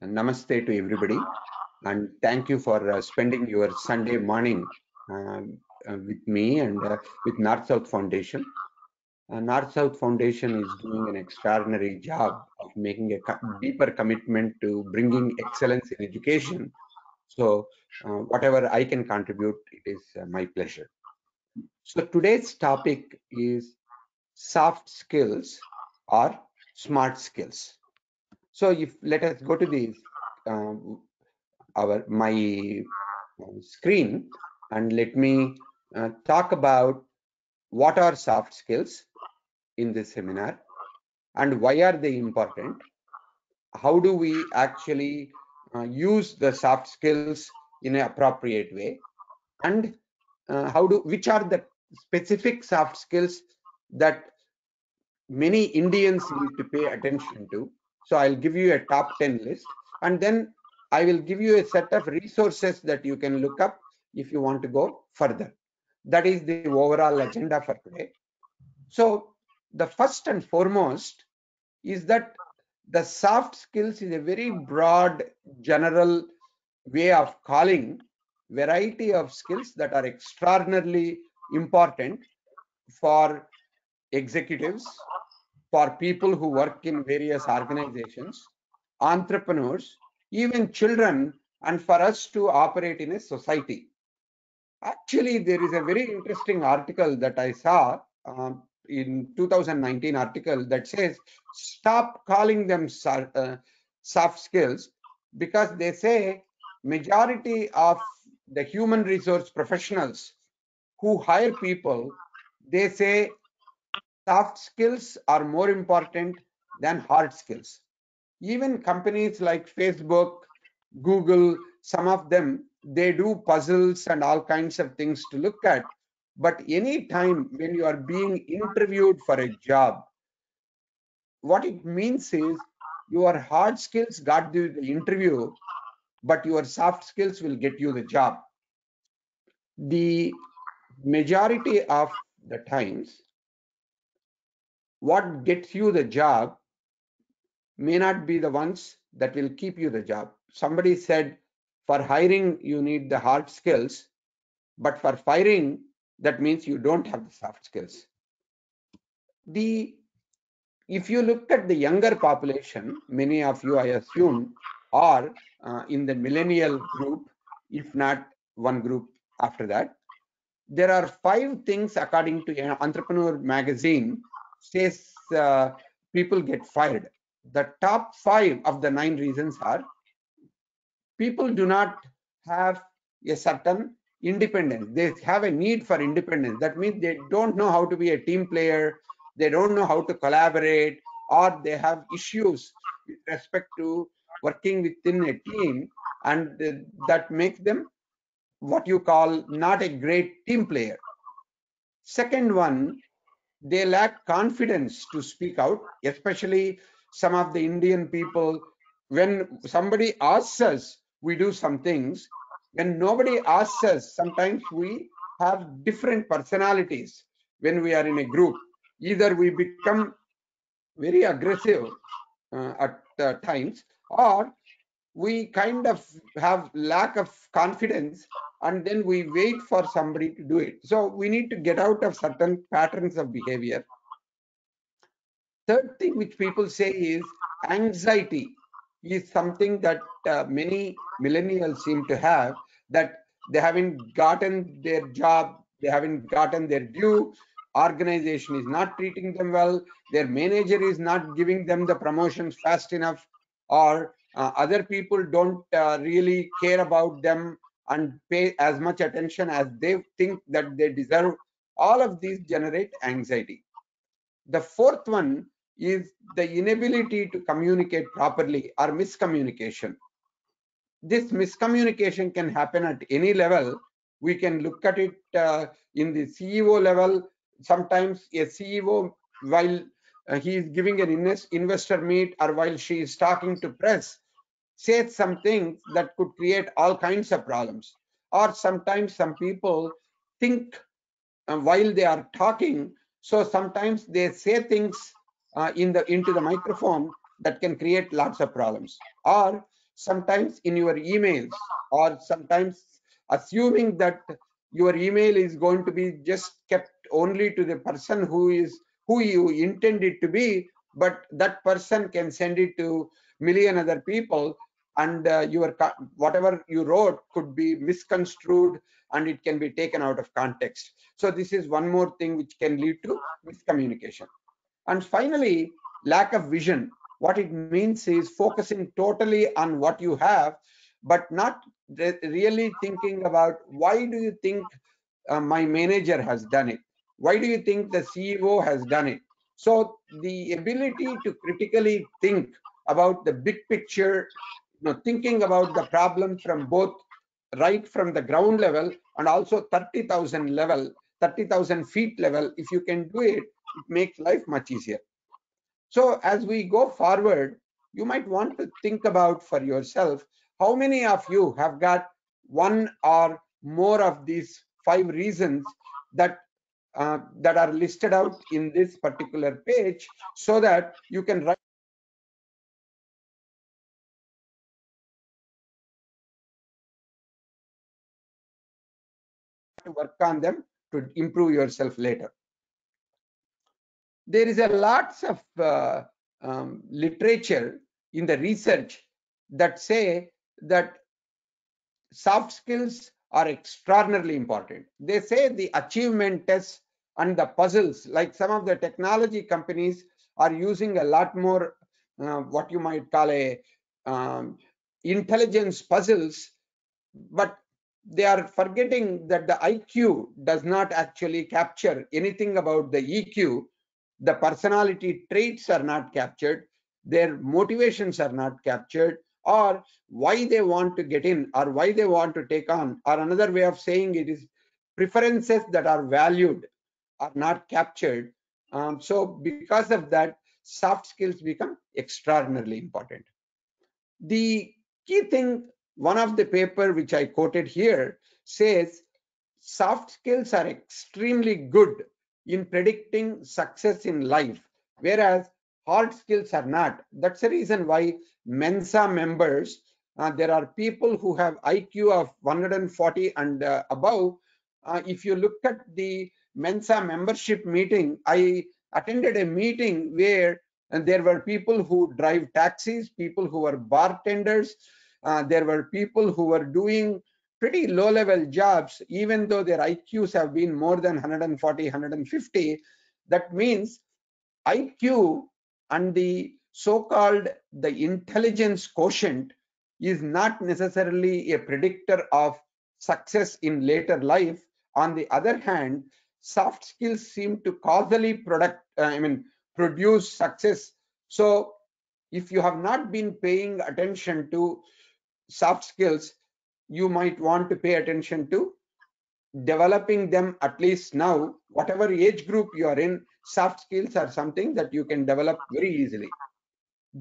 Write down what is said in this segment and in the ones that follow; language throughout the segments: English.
Namaste to everybody, and thank you for spending your Sunday morning with me and with North South Foundation. North South Foundation is doing an extraordinary job of making a deeper commitment to bringing excellence in education. So, whatever I can contribute, it is my pleasure. So, today's topic is soft skills or smart skills. So, if let us go to the my screen and let me talk about what are soft skills in this seminar and why are they important. How do we actually use the soft skills in an appropriate way, and which are the specific soft skills that many Indians need to pay attention to. So I'll give you a top 10 list, and then I will give you a set of resources that you can look up if you want to go further. That is the overall agenda for today. So the first and foremost is that the soft skills is a very broad general way of calling variety of skills that are extraordinarily important for executives, for people who work in various organizations, entrepreneurs, even children, and for us to operate in a society. Actually, there is a very interesting article that I saw in 2019 article that says, stop calling them soft skills, because they say majority of the human resource professionals who hire people, they say soft skills are more important than hard skills. Even companies like Facebook, Google, some of them, they do puzzles and all kinds of things to look at. But any time when you are being interviewed for a job, what it means is your hard skills got you the interview, but your soft skills will get you the job. The majority of the times, what gets you the job may not be the ones that will keep you the job. Somebody said, for hiring, you need the hard skills, but for firing, that means you don't have the soft skills. If you look at the younger population, many of you, I assume, are in the millennial group, if not one group after that. There are 5 things, according to Entrepreneur magazine, says people get fired. The top 5 of the 9 reasons are: people do not have a certain independence. They have a need for independence. That means they don't know how to be a team player, they don't know how to collaborate, or they have issues with respect to working within a team, and that makes them what you call not a great team player. Second one, they lack confidence to speak out, especially some of the Indian people. When somebody asks us, we do some things. When nobody asks us, sometimes we have different personalities when we are in a group. Either we become very aggressive at times, or we kind of have lack of confidence, and then we wait for somebody to do it. So we need to get out of certain patterns of behavior. Third thing which people say is anxiety is something that many millennials seem to have, that they haven't gotten their job, they haven't gotten their due, organization is not treating them well, their manager is not giving them the promotions fast enough, or other people don't really care about them and pay as much attention as they think that they deserve. All of these generate anxiety. The fourth one is the inability to communicate properly or miscommunication. This miscommunication can happen at any level. We can look at it in the CEO level. Sometimes a CEO, while he is giving an investor meet, or while she is talking to press, says some things that could create all kinds of problems. Or sometimes some people think while they are talking, so sometimes they say things into the microphone that can create lots of problems. Or sometimes in your emails, or sometimes assuming that your email is going to be just kept only to the person who you intend it to be, but that person can send it to million other people, and whatever you wrote could be misconstrued and it can be taken out of context. So this is one more thing which can lead to miscommunication. And finally, lack of vision. What it means is focusing totally on what you have, but not really thinking about why do you think my manager has done it? Why do you think the CEO has done it? So the ability to critically think about the big picture, thinking about the problem from both right from the ground level and also 30,000 feet level, if you can do it, it makes life much easier. So as we go forward, you might want to think about for yourself, how many of you have got one or more of these 5 reasons that are listed out in this particular page, so that you can write to work on them to improve yourself later. There is a lots of literature in the research that say that soft skills are extraordinarily important. They say the achievement tests and the puzzles, like some of the technology companies are using a lot more what you might call a um, intelligence puzzles, but they are forgetting that the IQ does not actually capture anything about the EQ. The personality traits are not captured, their motivations are not captured, or why they want to get in or why they want to take on, or another way of saying it is preferences that are valued are not captured. So because of that, soft skills become extraordinarily important. The key thing, one of the paper which I quoted here says soft skills are extremely good in predicting success in life, whereas hard skills are not. That's the reason why Mensa members, there are people who have IQ of 140 and above. If you look at the Mensa membership meeting, I attended a meeting where there were people who drive taxis, people who were bartenders, there were people who were doing pretty low level jobs, even though their IQs have been more than 140, 150. That means IQ and the so-called the intelligence quotient is not necessarily a predictor of success in later life. On the other hand, soft skills seem to causally produce success. So if you have not been paying attention to soft skills, you might want to pay attention to developing them at least now. Whatever age group you are in, soft skills are something that you can develop very easily.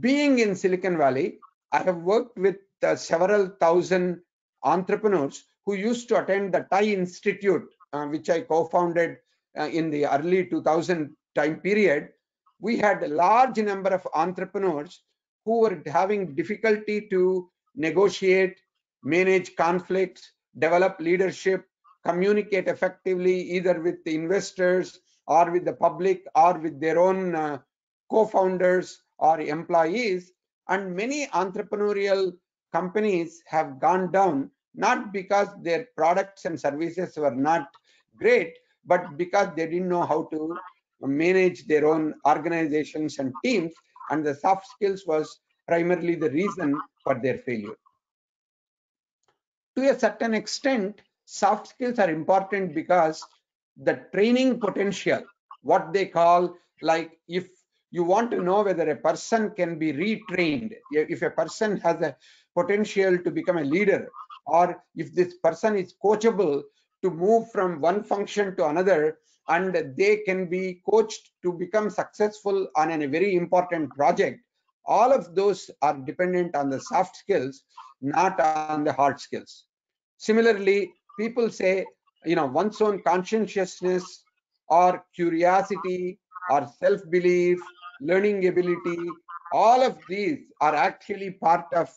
Being in Silicon Valley, I have worked with several thousand entrepreneurs who used to attend the Thai Institute, which I co-founded in the early 2000 time period. We had a large number of entrepreneurs who were having difficulty to negotiate, manage conflicts, develop leadership, communicate effectively either with the investors or with the public or with their own co-founders or employees. And many entrepreneurial companies have gone down not because their products and services were not great, but because they didn't know how to manage their own organizations and teams, and the soft skills was primarily the reason for their failure. To a certain extent, soft skills are important because the training potential, what they call, like if you want to know whether a person can be retrained, if a person has a potential to become a leader, or if this person is coachable to move from one function to another, and they can be coached to become successful on a very important project, all of those are dependent on the soft skills, not on the hard skills. Similarly, people say, one's own conscientiousness or curiosity or self-belief, learning ability, All of these are actually part of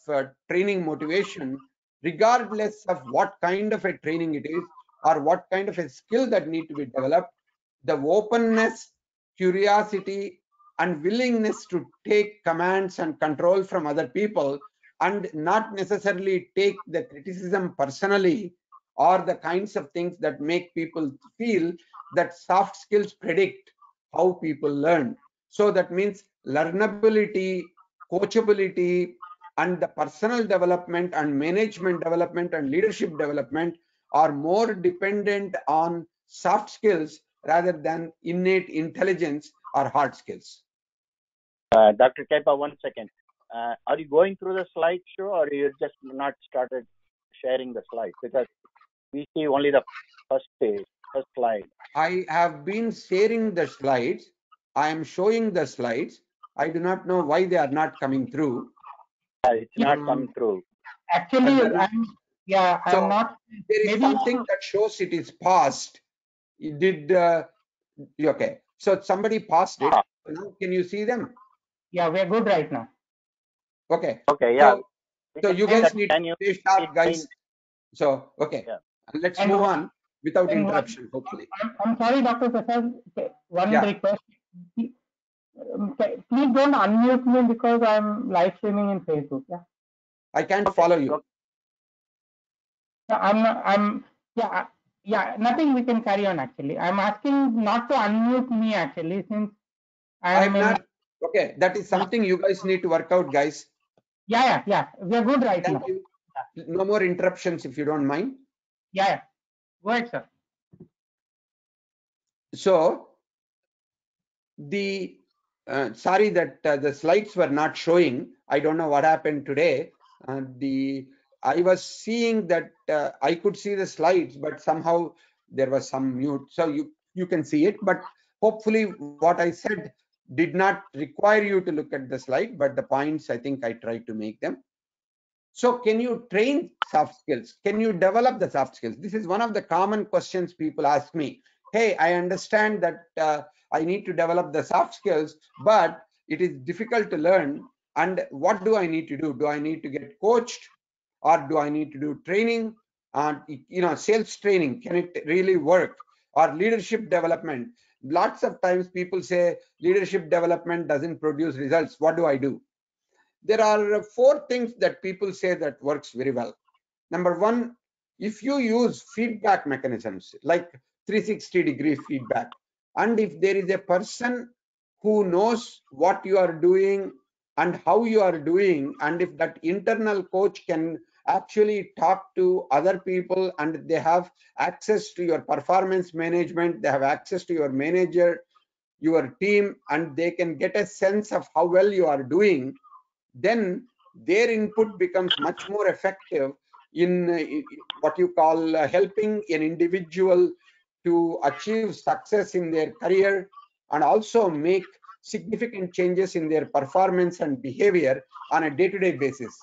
training motivation, regardless of what kind of a training it is or what kind of a skill that need to be developed. The openness, curiosity, and willingness to take commands and control from other people and not necessarily take the criticism personally, or the kinds of things that make people feel that soft skills predict how people learn. So that means learnability, coachability, and the personal development and management development and leadership development are more dependent on soft skills rather than innate intelligence or hard skills. Dr. Kaipa, 1 second. Are you going through the slideshow, or you just not started sharing the slides? Because we see only the first page, first slide. I have been sharing the slides. I am showing the slides. I do not know why they are not coming through. It's not coming through. Actually, I'm not. There is Maybe something that shows it is paused. It did. Okay. So somebody paused it. Now can you see them? Yeah, we're good right now. Okay. Okay. Yeah. So you guys need to stay sharp, guys. So okay. Yeah. Let's move on without interruption, hopefully. I'm sorry, Dr. Prasad. One request. Please don't unmute me because I'm live streaming in Facebook. Yeah. I can't follow you. Nothing, we can carry on actually. I'm asking not to unmute me actually, since I'm not. Okay, that is something you guys need to work out, guys. Yeah. We're good right now. Thank you. No more interruptions if you don't mind. Yeah. Go ahead, sir. So the sorry that the slides were not showing. I don't know what happened today. I was seeing that I could see the slides, but somehow there was some mute. So you can see it, but hopefully what I said did not require you to look at the slide, but the points I think I tried to make them. So can you train soft skills? Can you develop the soft skills? This is one of the common questions people ask me. Hey, I understand that I need to develop the soft skills, but it is difficult to learn. And what do I need to do? Do I need to get coached, or do I need to do training? Sales training, can it really work? Or leadership development? Lots of times people say leadership development doesn't produce results. What do I do? There are 4 things that people say that works very well. Number 1, if you use feedback mechanisms like 360-degree feedback, and if there is a person who knows what you are doing and how you are doing, and if that internal coach can actually talk to other people and they have access to your performance management, they have access to your manager, your team, and they can get a sense of how well you are doing, then their input becomes much more effective in what you call helping an individual to achieve success in their career and also make significant changes in their performance and behavior on a day-to-day basis.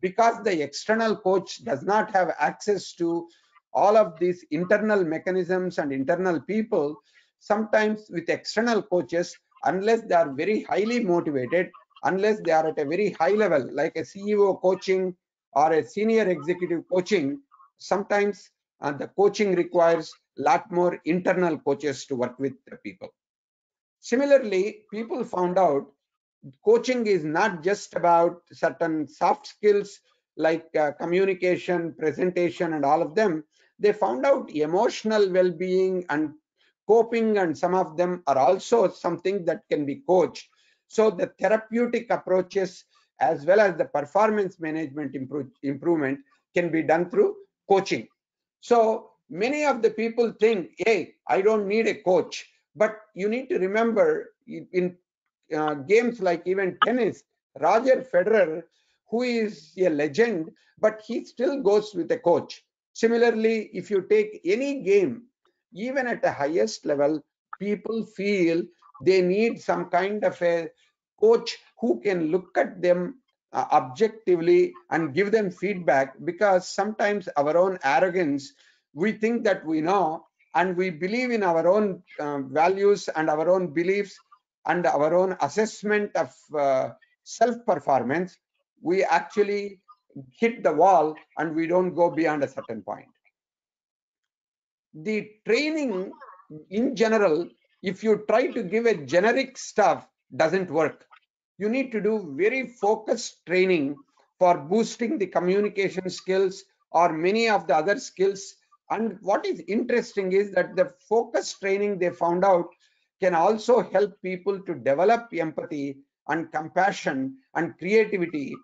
Because the external coach does not have access to all of these internal mechanisms and internal people, sometimes with external coaches, unless they are very highly motivated, unless they are at a very high level, like a CEO coaching or a senior executive coaching, sometimes the coaching requires a lot more internal coaches to work with the people. Similarly, people found out coaching is not just about certain soft skills like communication, presentation, and all of them. They found out emotional well-being and coping, and some of them are also something that can be coached. So the therapeutic approaches as well as the performance management improvement can be done through coaching. So many of the people think, hey, I don't need a coach, but you need to remember in games like even tennis, Roger Federer, who is a legend, but he still goes with a coach. Similarly, if you take any game, even at the highest level, people feel they need some kind of a coach who can look at them objectively and give them feedback, because sometimes our own arrogance, we think that we know and we believe in our own values and our own beliefs and our own assessment of self-performance, we actually hit the wall and we don't go beyond a certain point. The training in general, if you try to give a generic stuff, doesn't work. You need to do very focused training for boosting the communication skills or many of the other skills. And what is interesting is that the focused training, they found out, can also help people to develop empathy and compassion and creativity.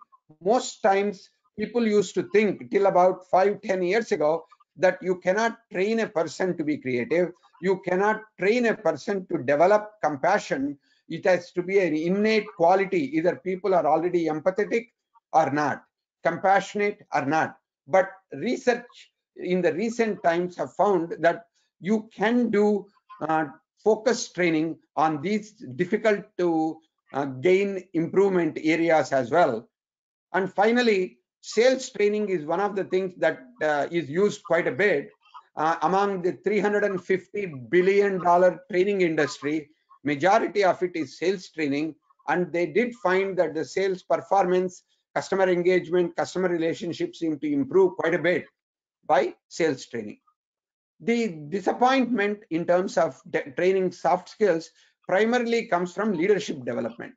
Most times people used to think till about 5-10 years ago that you cannot train a person to be creative, you cannot train a person to develop compassion. It has to be an innate quality. Either people are already empathetic or not, compassionate or not. But research in the recent times have found that you can do focus training on these difficult to gain improvement areas as well. And finally, sales training is one of the things that is used quite a bit. Among the $350 billion training industry, majority of it is sales training. And they did find that the sales performance, customer engagement, customer relationships seem to improve quite a bit by sales training. The disappointment in terms of training soft skills primarily comes from leadership development.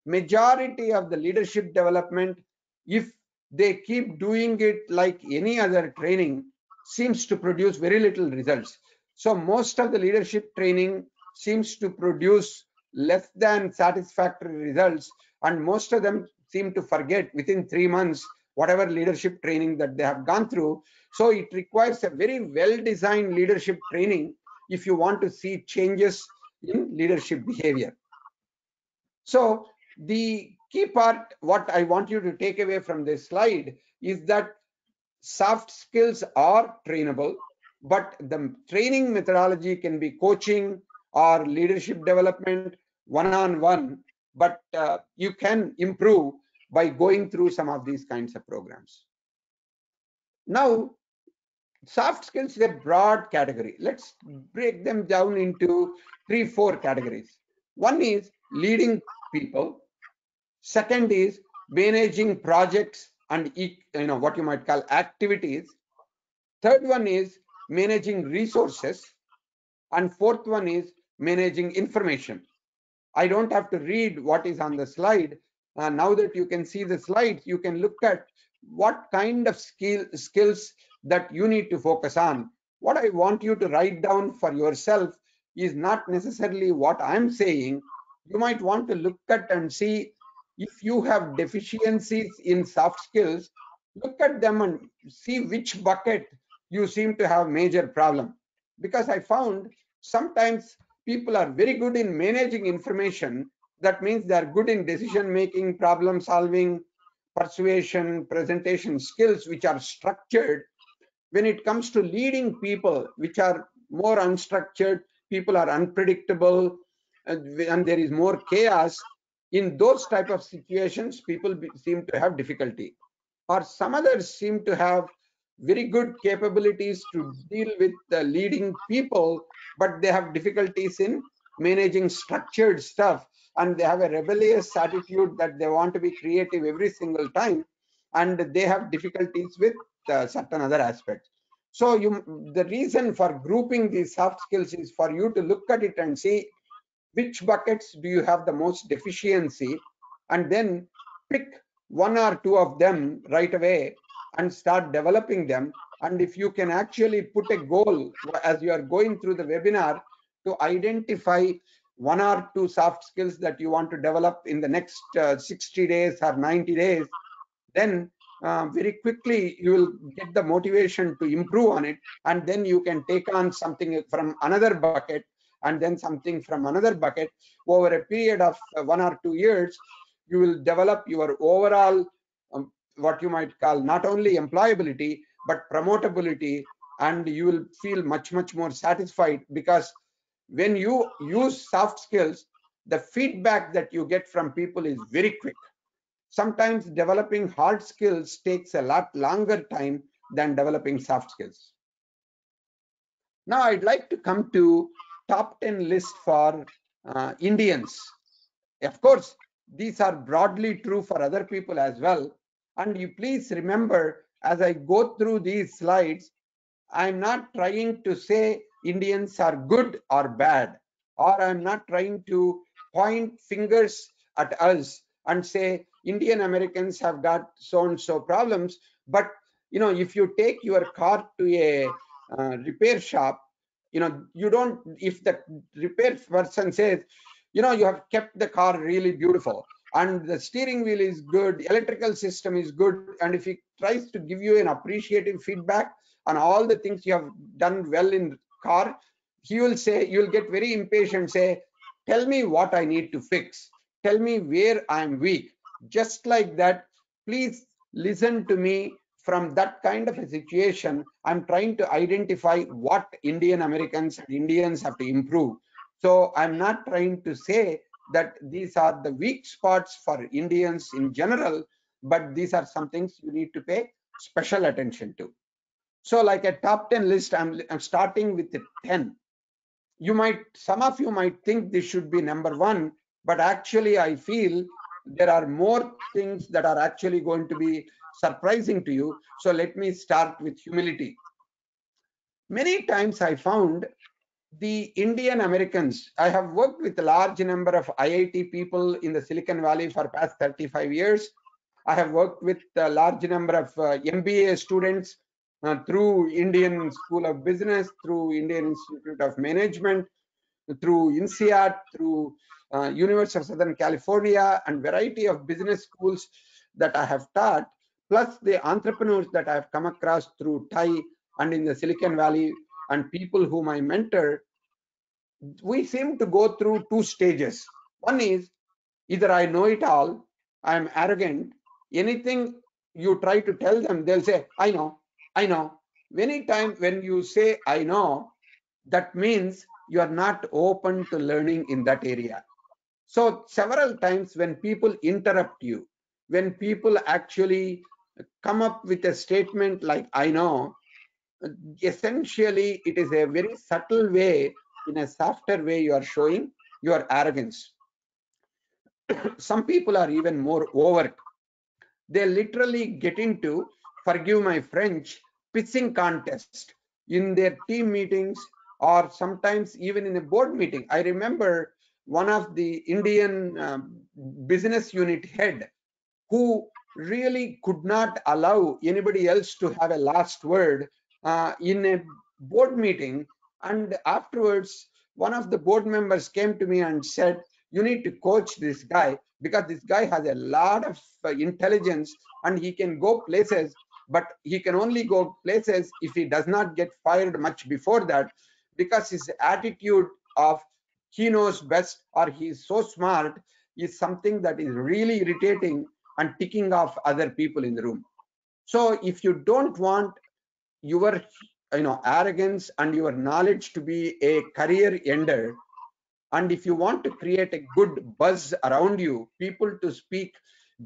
Majority of the leadership development, if they keep doing it like any other training, seems to produce very little results. So most of the leadership training seems to produce less than satisfactory results, and most of them seem to forget within 3 months whatever leadership training that they have gone through. So it requires a very well-designed leadership training if you want to see changes in leadership behavior. So the key part, what I want you to take away from this slide, is that soft skills are trainable, but the training methodology can be coaching or leadership development one-on-one, but you can improve by going through some of these kinds of programs. Now, soft skills is a broad category. Let's break them down into 3-4 categories. One is leading people. Second is managing projects and what you might call activities. Third one is managing resources. And fourth one is managing information. I don't have to read what is on the slide. Now that you can see the slides, you can look at what kind of skills that you need to focus on. What I want you to write down for yourself is not necessarily what I'm saying. You might want to look at and see if you have deficiencies in soft skills. Look at them and see which bucket you seem to have major problem. Because I found sometimes people are very good in managing information. That means they are good in decision making, problem solving, persuasion, presentation skills, which are structured. When it comes to leading people, which are more unstructured, people are unpredictable, and there is more chaos. In those type of situations, people seem to have difficulty. Or some others seem to have very good capabilities to deal with the leading people, but they have difficulties in managing structured stuff, and they have a rebellious attitude that they want to be creative every single time, and they have difficulties with certain other aspects. So the reason for grouping these soft skills is for you to look at it and see which buckets do you have the most deficiency, and then pick 1 or 2 of them right away and start developing them. And if you can actually put a goal as you are going through the webinar to identify 1 or 2 soft skills that you want to develop in the next 60 days or 90 days, then very quickly you will get the motivation to improve on it, and then you can take on something from another bucket and then something from another bucket. Over a period of 1 or 2 years, you will develop your overall what you might call not only employability but promotability, and you will feel much more satisfied, because when you use soft skills, the feedback that you get from people is very quick. Sometimes developing hard skills takes a lot longer time than developing soft skills. Now I'd like to come to top 10 list for Indians. Of course, these are broadly true for other people as well. And you please remember, as I go through these slides, I'm not trying to say Indians are good or bad, or I'm not trying to point fingers at us and say Indian Americans have got so and so problems. But if you take your car to a repair shop, you don't. If the repair person says, you have kept the car really beautiful and the steering wheel is good, electrical system is good, and if he tries to give you an appreciative feedback on all the things you have done well in car, he will say, you'll get very impatient, say, tell me what I need to fix, tell me where I'm weak. Just like that, please listen to me. From that kind of a situation, I'm trying to identify what Indian Americans and Indians have to improve. So I'm not trying to say that these are the weak spots for Indians in general, but these are some things you need to pay special attention to. So like a top 10 list, I'm starting with the 10. Some of you might think this should be number 1, but actually I feel there are more things that are actually going to be surprising to you. So let me start with humility. Many times I found the Indian Americans, I have worked with a large number of IIT people in the Silicon Valley for past 35 years. I have worked with a large number of MBA students through Indian School of Business, through Indian Institute of Management, through INSEAD, through University of Southern California, and variety of business schools that I have taught, plus the entrepreneurs that I have come across through TIE and in the Silicon Valley, and people whom I mentor. We seem to go through 2 stages. One is either I know it all, I am arrogant, anything you try to tell them, they'll say, I know, I know. Many times when you say, I know, that means you are not open to learning in that area. So several times when people interrupt you, when people actually come up with a statement like, I know, essentially it is a very subtle way, in a softer way, you are showing your arrogance. Some people are even more overt. They literally get into, forgive my French, pitching contest in their team meetings, or sometimes even in a board meeting. I remember one of the Indian business unit head who really could not allow anybody else to have a last word in a board meeting. And afterwards, one of the board members came to me and said, you need to coach this guy because this guy has a lot of intelligence and he can go places, but he can only go places if he does not get fired much before that, because his attitude of he knows best or he is so smart is something that is really irritating and ticking off other people in the room. So if you don't want your arrogance and your knowledge to be a career ender, and if you want to create a good buzz around you, people to speak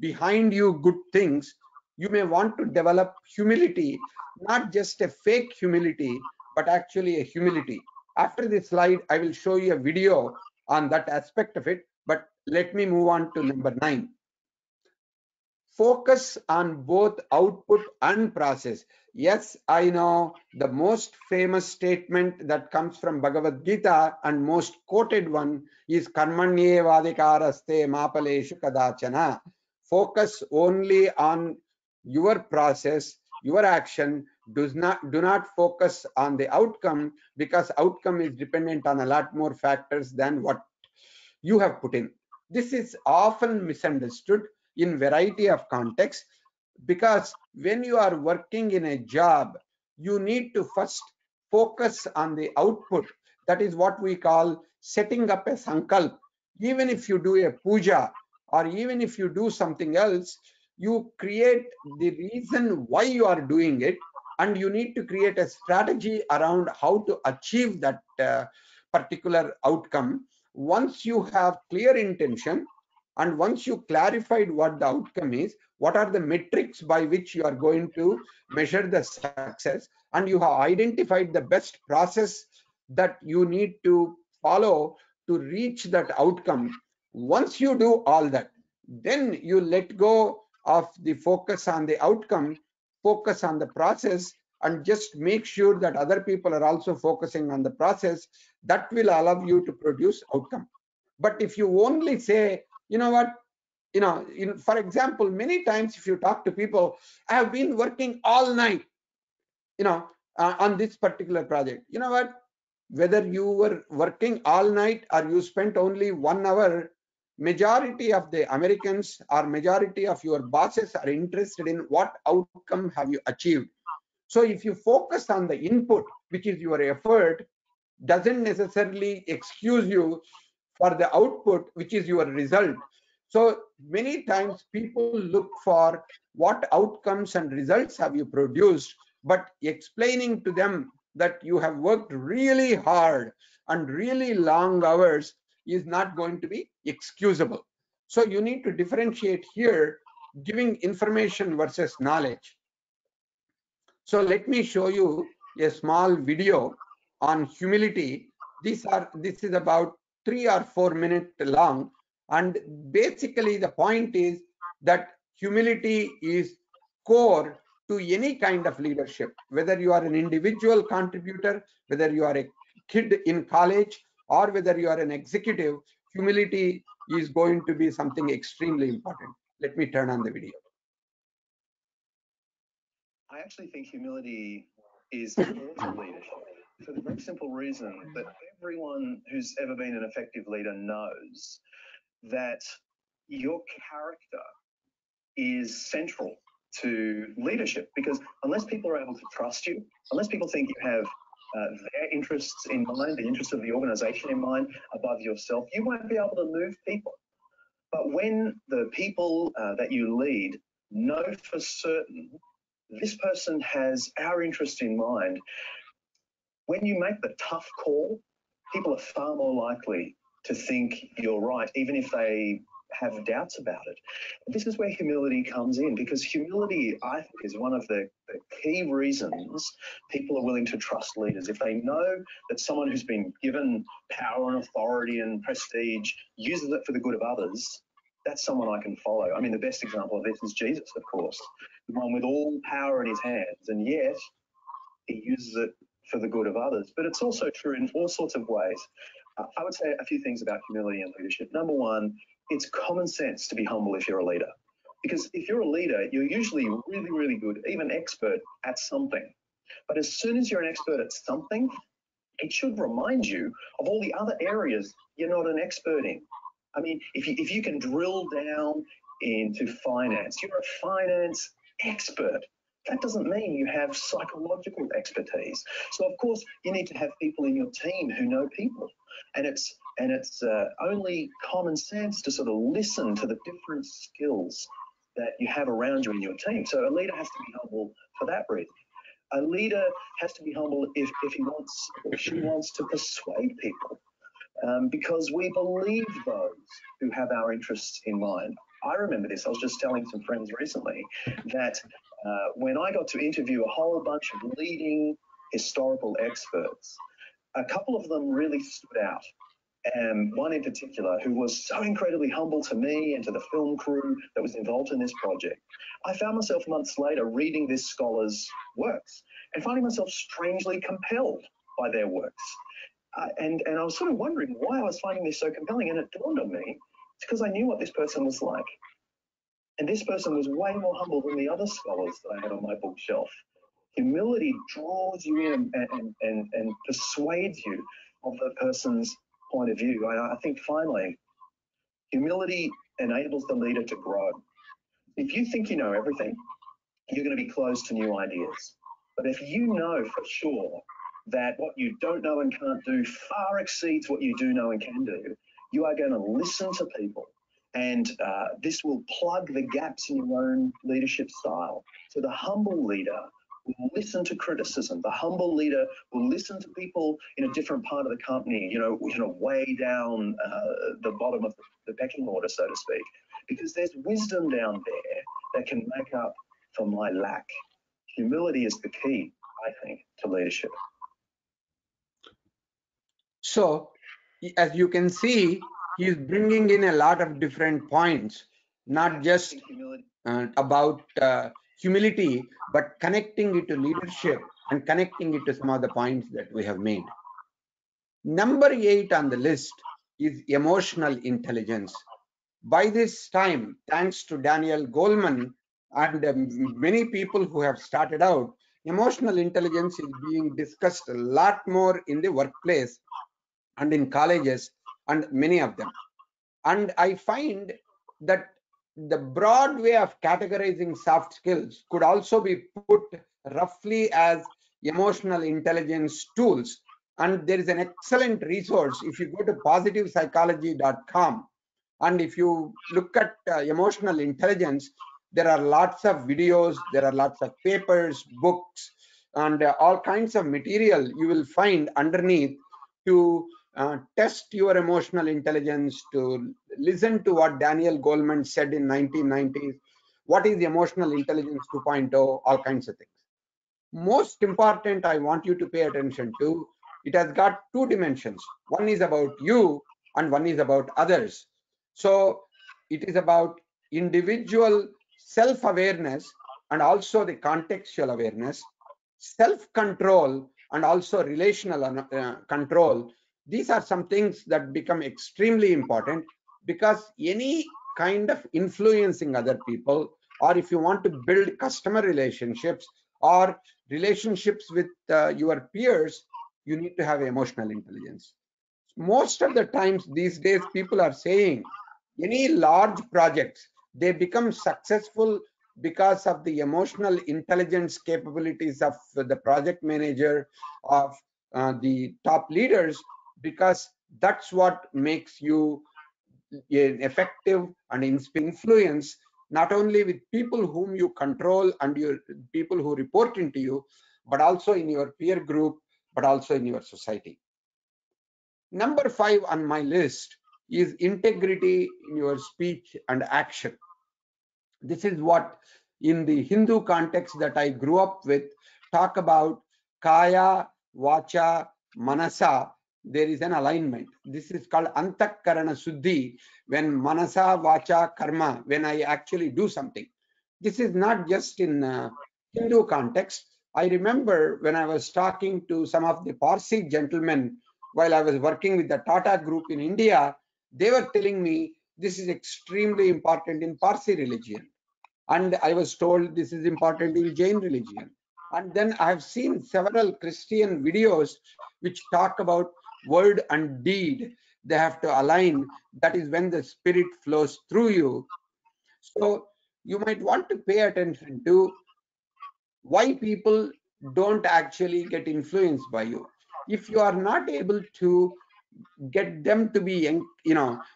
behind you good things, you may want to develop humility, not just a fake humility, but actually a humility. After this slide, I will show you a video on that aspect of it, but let me move on to number 9. Focus on both output and process. Yes, I know the most famous statement that comes from Bhagavad Gita and most quoted one is Karmanyevadikaraste mapaleshu kadachana. Focus only on your process, your action. Do not focus on the outcome, because outcome is dependent on a lot more factors than what you have put in. This is often misunderstood in variety of contexts, because when you are working in a job, you need to first focus on the output. That is what we call setting up a sankalp. Even if you do a puja or even if you do something else, you create the reason why you are doing it, and you need to create a strategy around how to achieve that particular outcome. Once you have clear intention and once you clarified what the outcome is, what are the metrics by which you are going to measure the success, and you have identified the best process that you need to follow to reach that outcome. Once you do all that, then you let go of the focus on the outcome, focus on the process, and just make sure that other people are also focusing on the process. That will allow you to produce outcome. But if you only say, you know what, for example, many times if you talk to people, I have been working all night, on this particular project. You know what, whether you were working all night or you spent only 1 hour, majority of the Americans or majority of your bosses are interested in what outcome have you achieved. So if you focus on the input, which is your effort, doesn't necessarily excuse you for the output, which is your result. So many times people look for what outcomes and results have you produced, but explaining to them that you have worked really hard and really long hours is not going to be excusable. So you need to differentiate here, giving information versus knowledge. So let me show you a small video on humility. This is about 3 or 4 minutes long, and basically the point is that humility is core to any kind of leadership, whether you are an individual contributor, whether you are a kid in college, or whether you are an executive. Humility is going to be something extremely important. Let me turn on the video. I actually think humility is core to leadership for the very simple reason that everyone who's ever been an effective leader knows that your character is central to leadership, because unless people are able to trust you, unless people think you have their interests in mind, the interests of the organization in mind above yourself, you won't be able to move people. But when the people that you lead know for certain this person has our interest in mind, when you make the tough call, people are far more likely to think you're right, even if they have doubts about it. This is where humility comes in, because humility, I think, is one of the key reasons people are willing to trust leaders. If they know that someone who's been given power and authority and prestige uses it for the good of others, that's someone I can follow. I mean, the best example of this is Jesus, of course, the one with all power in his hands, and yet he uses it for the good of others. But it's also true in all sorts of ways. I would say a few things about humility and leadership. Number one, it's common sense to be humble if you're a leader. Because if you're a leader, you're usually really, really good, even expert at something. But as soon as you're an expert at something, it should remind you of all the other areas you're not an expert in. I mean, if you can drill down into finance, you're a finance expert. That doesn't mean you have psychological expertise. So, of course, you need to have people in your team who know people. And it's only common sense to sort of listen to the different skills that you have around you in your team. So a leader has to be humble for that reason. A leader has to be humble if he wants or she wants to persuade people. Because we believe those who have our interests in mind. I remember this. I was just telling some friends recently that when I got to interview a whole bunch of leading historical experts, a couple of them really stood out. And one in particular who was so incredibly humble to me and to the film crew that was involved in this project. I found myself months later reading this scholar's works and finding myself strangely compelled by their works. And I was sort of wondering why I was finding this so compelling, and it dawned on me, it's because I knew what this person was like. And this person was way more humble than the other scholars that I had on my bookshelf. Humility draws you in and persuades you of the person's point of view. I think finally, humility enables the leader to grow. If you think you know everything, you're going to be closed to new ideas. But if you know for sure that what you don't know and can't do far exceeds what you do know and can do, you are going to listen to people. And this will plug the gaps in your own leadership style. So the humble leader will listen to criticism. The humble leader will listen to people in a different part of the company, way down the bottom of the pecking order, so to speak, because there's wisdom down there that can make up for my lack. Humility is the key, I think, to leadership. So, as you can see, he's bringing in a lot of different points. not just about humility, but connecting it to leadership and connecting it to some of the points that we have made. Number 8 on the list is emotional intelligence. By this time, thanks to Daniel Goleman and many people who have started out, emotional intelligence is being discussed a lot more in the workplace and in colleges and many of them. And I find that the broad way of categorizing soft skills could also be put roughly as emotional intelligence tools. And there is an excellent resource. If you go to positivepsychology.com and if you look at emotional intelligence, there are lots of videos, there are lots of papers, books, and all kinds of material you will find underneath to test your emotional intelligence, to listen to what Daniel Goleman said in 1990s. What is emotional intelligence 2.0? All kinds of things. Most important, I want you to pay attention to, it has got 2 dimensions. One is about you and one is about others. So it is about individual self-awareness and also the contextual awareness, self-control and also relational control. These are some things that become extremely important, because any kind of influencing other people, or if you want to build customer relationships or relationships with your peers, you need to have emotional intelligence. Most of the times these days, people are saying any large projects, they become successful because of the emotional intelligence capabilities of the project manager, of the top leaders, because that's what makes you an effective and influence, not only with people whom you control and your people who report into you, but also in your peer group, but also in your society. Number 5 on my list is integrity in your speech and action. This is what, in the Hindu context that I grew up with, talk about kaya, vacha, manasa. There is an alignment. This is called antakarana suddhi, when manasa, vacha, karma, when I actually do something. This is not just in Hindu context. I remember when I was talking to some of the Parsi gentlemen while I was working with the Tata Group in India, they were telling me this is extremely important in Parsi religion. And I was told this is important in Jain religion. And then I have seen several Christian videos which talk about word and deed. They have to align. That is when the spirit flows through you. So you might want to pay attention to why people don't actually get influenced by you. If you are not able to get them to be,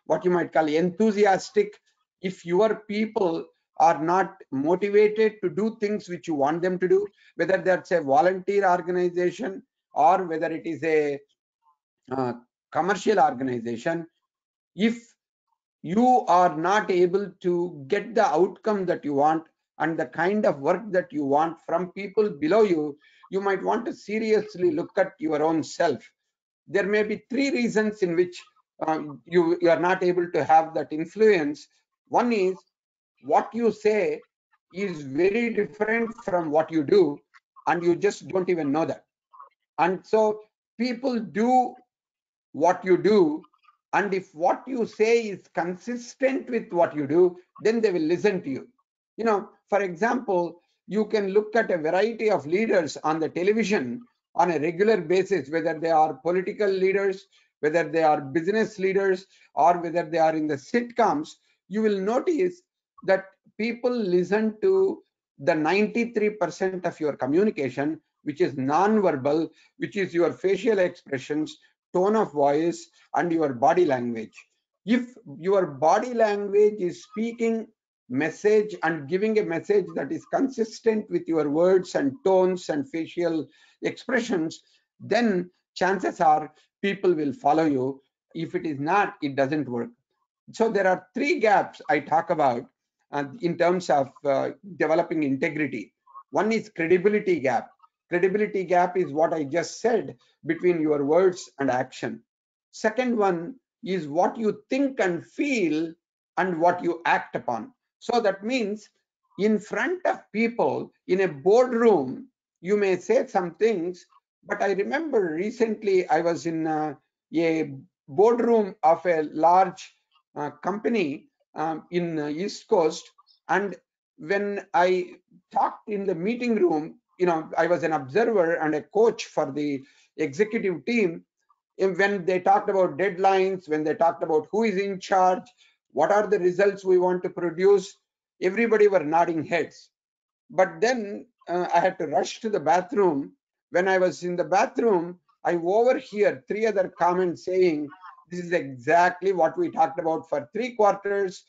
what you might call enthusiastic, if your people are not motivated to do things which you want them to do, whether that's a volunteer organization or whether it is a commercial organization, if you are not able to get the outcome that you want and the kind of work that you want from people below you, you might want to seriously look at your own self. There may be 3 reasons in which you are not able to have that influence. One is, what you say is very different from what you do, and you just don't even know that. And so people do what you do, and if what you say is consistent with what you do, then they will listen to you. For example, you can look at a variety of leaders on the television on a regular basis, whether they are political leaders, whether they are business leaders, or whether they are in the sitcoms. You will notice that people listen to the 93% of your communication, which is non-verbal, which is your facial expressions, tone of voice, and your body language. If your body language is speaking message and giving a message that is consistent with your words and tones and facial expressions, then chances are people will follow you. If it is not, it doesn't work. So there are 3 gaps I talk about in terms of developing integrity. One is credibility gap. Credibility gap is what I just said, between your words and action. Second one is what you think and feel and what you act upon. So that means in front of people in a boardroom, you may say some things, but I remember recently I was in a boardroom of a large company in East Coast, and when I talked in the meeting room, I was an observer and a coach for the executive team. And when they talked about deadlines, when they talked about who is in charge, what are the results we want to produce, everybody were nodding heads. But then I had to rush to the bathroom. When I was in the bathroom, I overhear three other comments saying, this is exactly what we talked about for 3 quarters.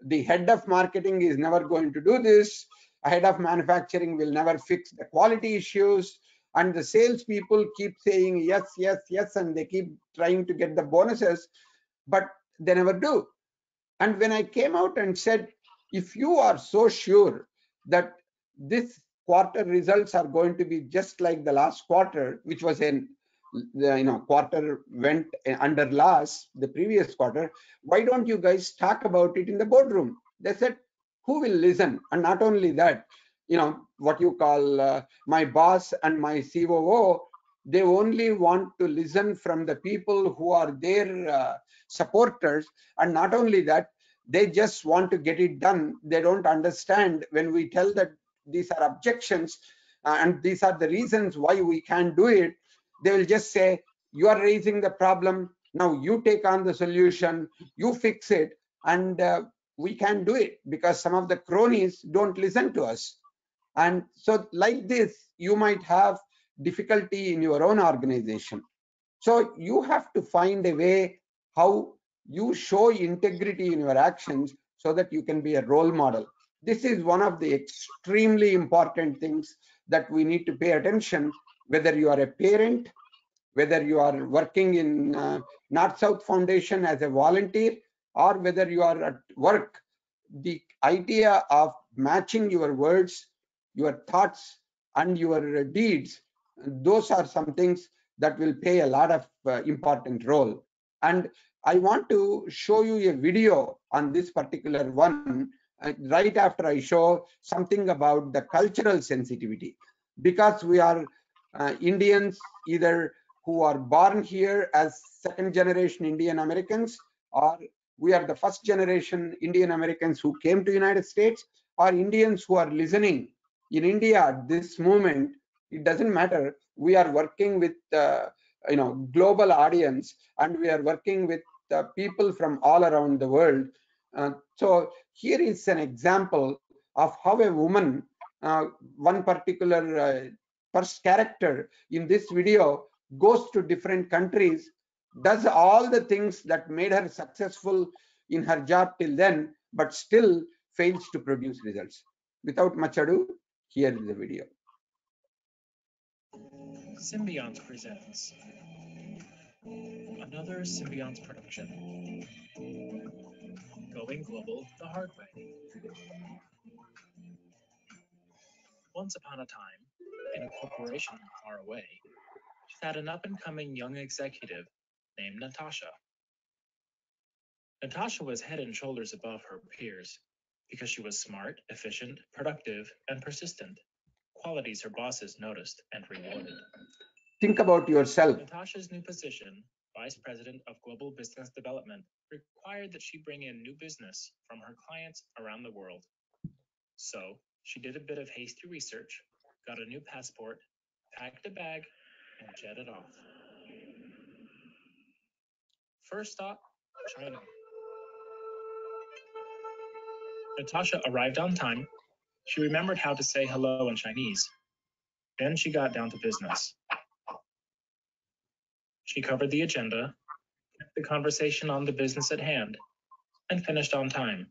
The head of marketing is never going to do this. A head of manufacturing will never fix the quality issues. And the salespeople keep saying yes, yes, yes, and they keep trying to get the bonuses, but they never do. And when I came out and said, if you are so sure that this quarter results are going to be just like the last quarter, which was quarter went under loss, the previous quarter, why don't you guys talk about it in the boardroom? They said, who will listen? And not only that, what you call my boss and my COO, they only want to listen from the people who are their supporters. And not only that, they just want to get it done. They don't understand when we tell that these are objections and these are the reasons why we can't do it. They will just say, you are raising the problem, now you take on the solution, you fix it, and we can't do it because some of the cronies don't listen to us. And so like this, you might have difficulty in your own organization. So you have to find a way how you show integrity in your actions so that you can be a role model. This is one of the extremely important things that we need to pay attention, whether you are a parent, whether you are working in North-South Foundation as a volunteer, or whether you are at work. The idea of matching your words, your thoughts, and your deeds, those are some things that will play a lot of important role. And I want to show you a video on this particular one right after I show something about the cultural sensitivity, because we are Indians either who are born here as second generation Indian Americans, or we are the first generation Indian Americans who came to United States, or Indians who are listening in India at this moment. It doesn't matter. We are working with global audience, and we are working with people from all around the world. So here is an example of how a woman, one particular first character in this video, goes to different countries, does all the things that made her successful in her job till then, but still fails to produce results. Without much ado, here is the video. Symbionts presents another Symbionts production, going global the hard way. Once upon a time, in a corporation far away, sat an up-and-coming young executive named Natasha. Natasha was head and shoulders above her peers because she was smart, efficient, productive, and persistent, qualities her bosses noticed and rewarded. Think about yourself. Natasha's new position, Vice President of Global Business Development, required that she bring in new business from her clients around the world. So she did a bit of hasty research, got a new passport, packed a bag, and jetted off. First stop, China. Natasha arrived on time. She remembered how to say hello in Chinese. Then she got down to business. She covered the agenda, kept the conversation on the business at hand, and finished on time.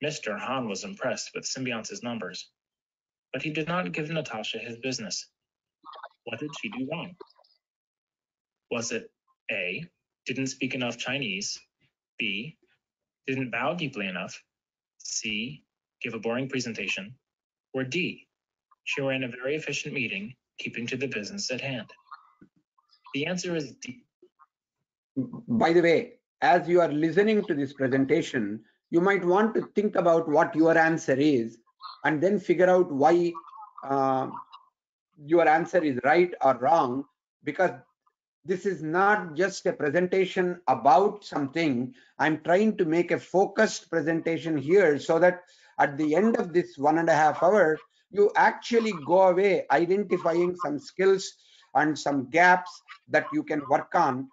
Mr. Han was impressed with Symbionts' numbers, but he did not give Natasha his business. What did she do wrong? Was it A, didn't speak enough Chinese, B, didn't bow deeply enough, C, give a boring presentation, or D, she ran a very efficient meeting, keeping to the business at hand? The answer is D. By the way, as you are listening to this presentation, you might want to think about what your answer is and then figure out why your answer is right or wrong, because this is not just a presentation about something. I'm trying to make a focused presentation here so that at the end of this 1.5 hours, you actually go away identifying some skills and some gaps that you can work on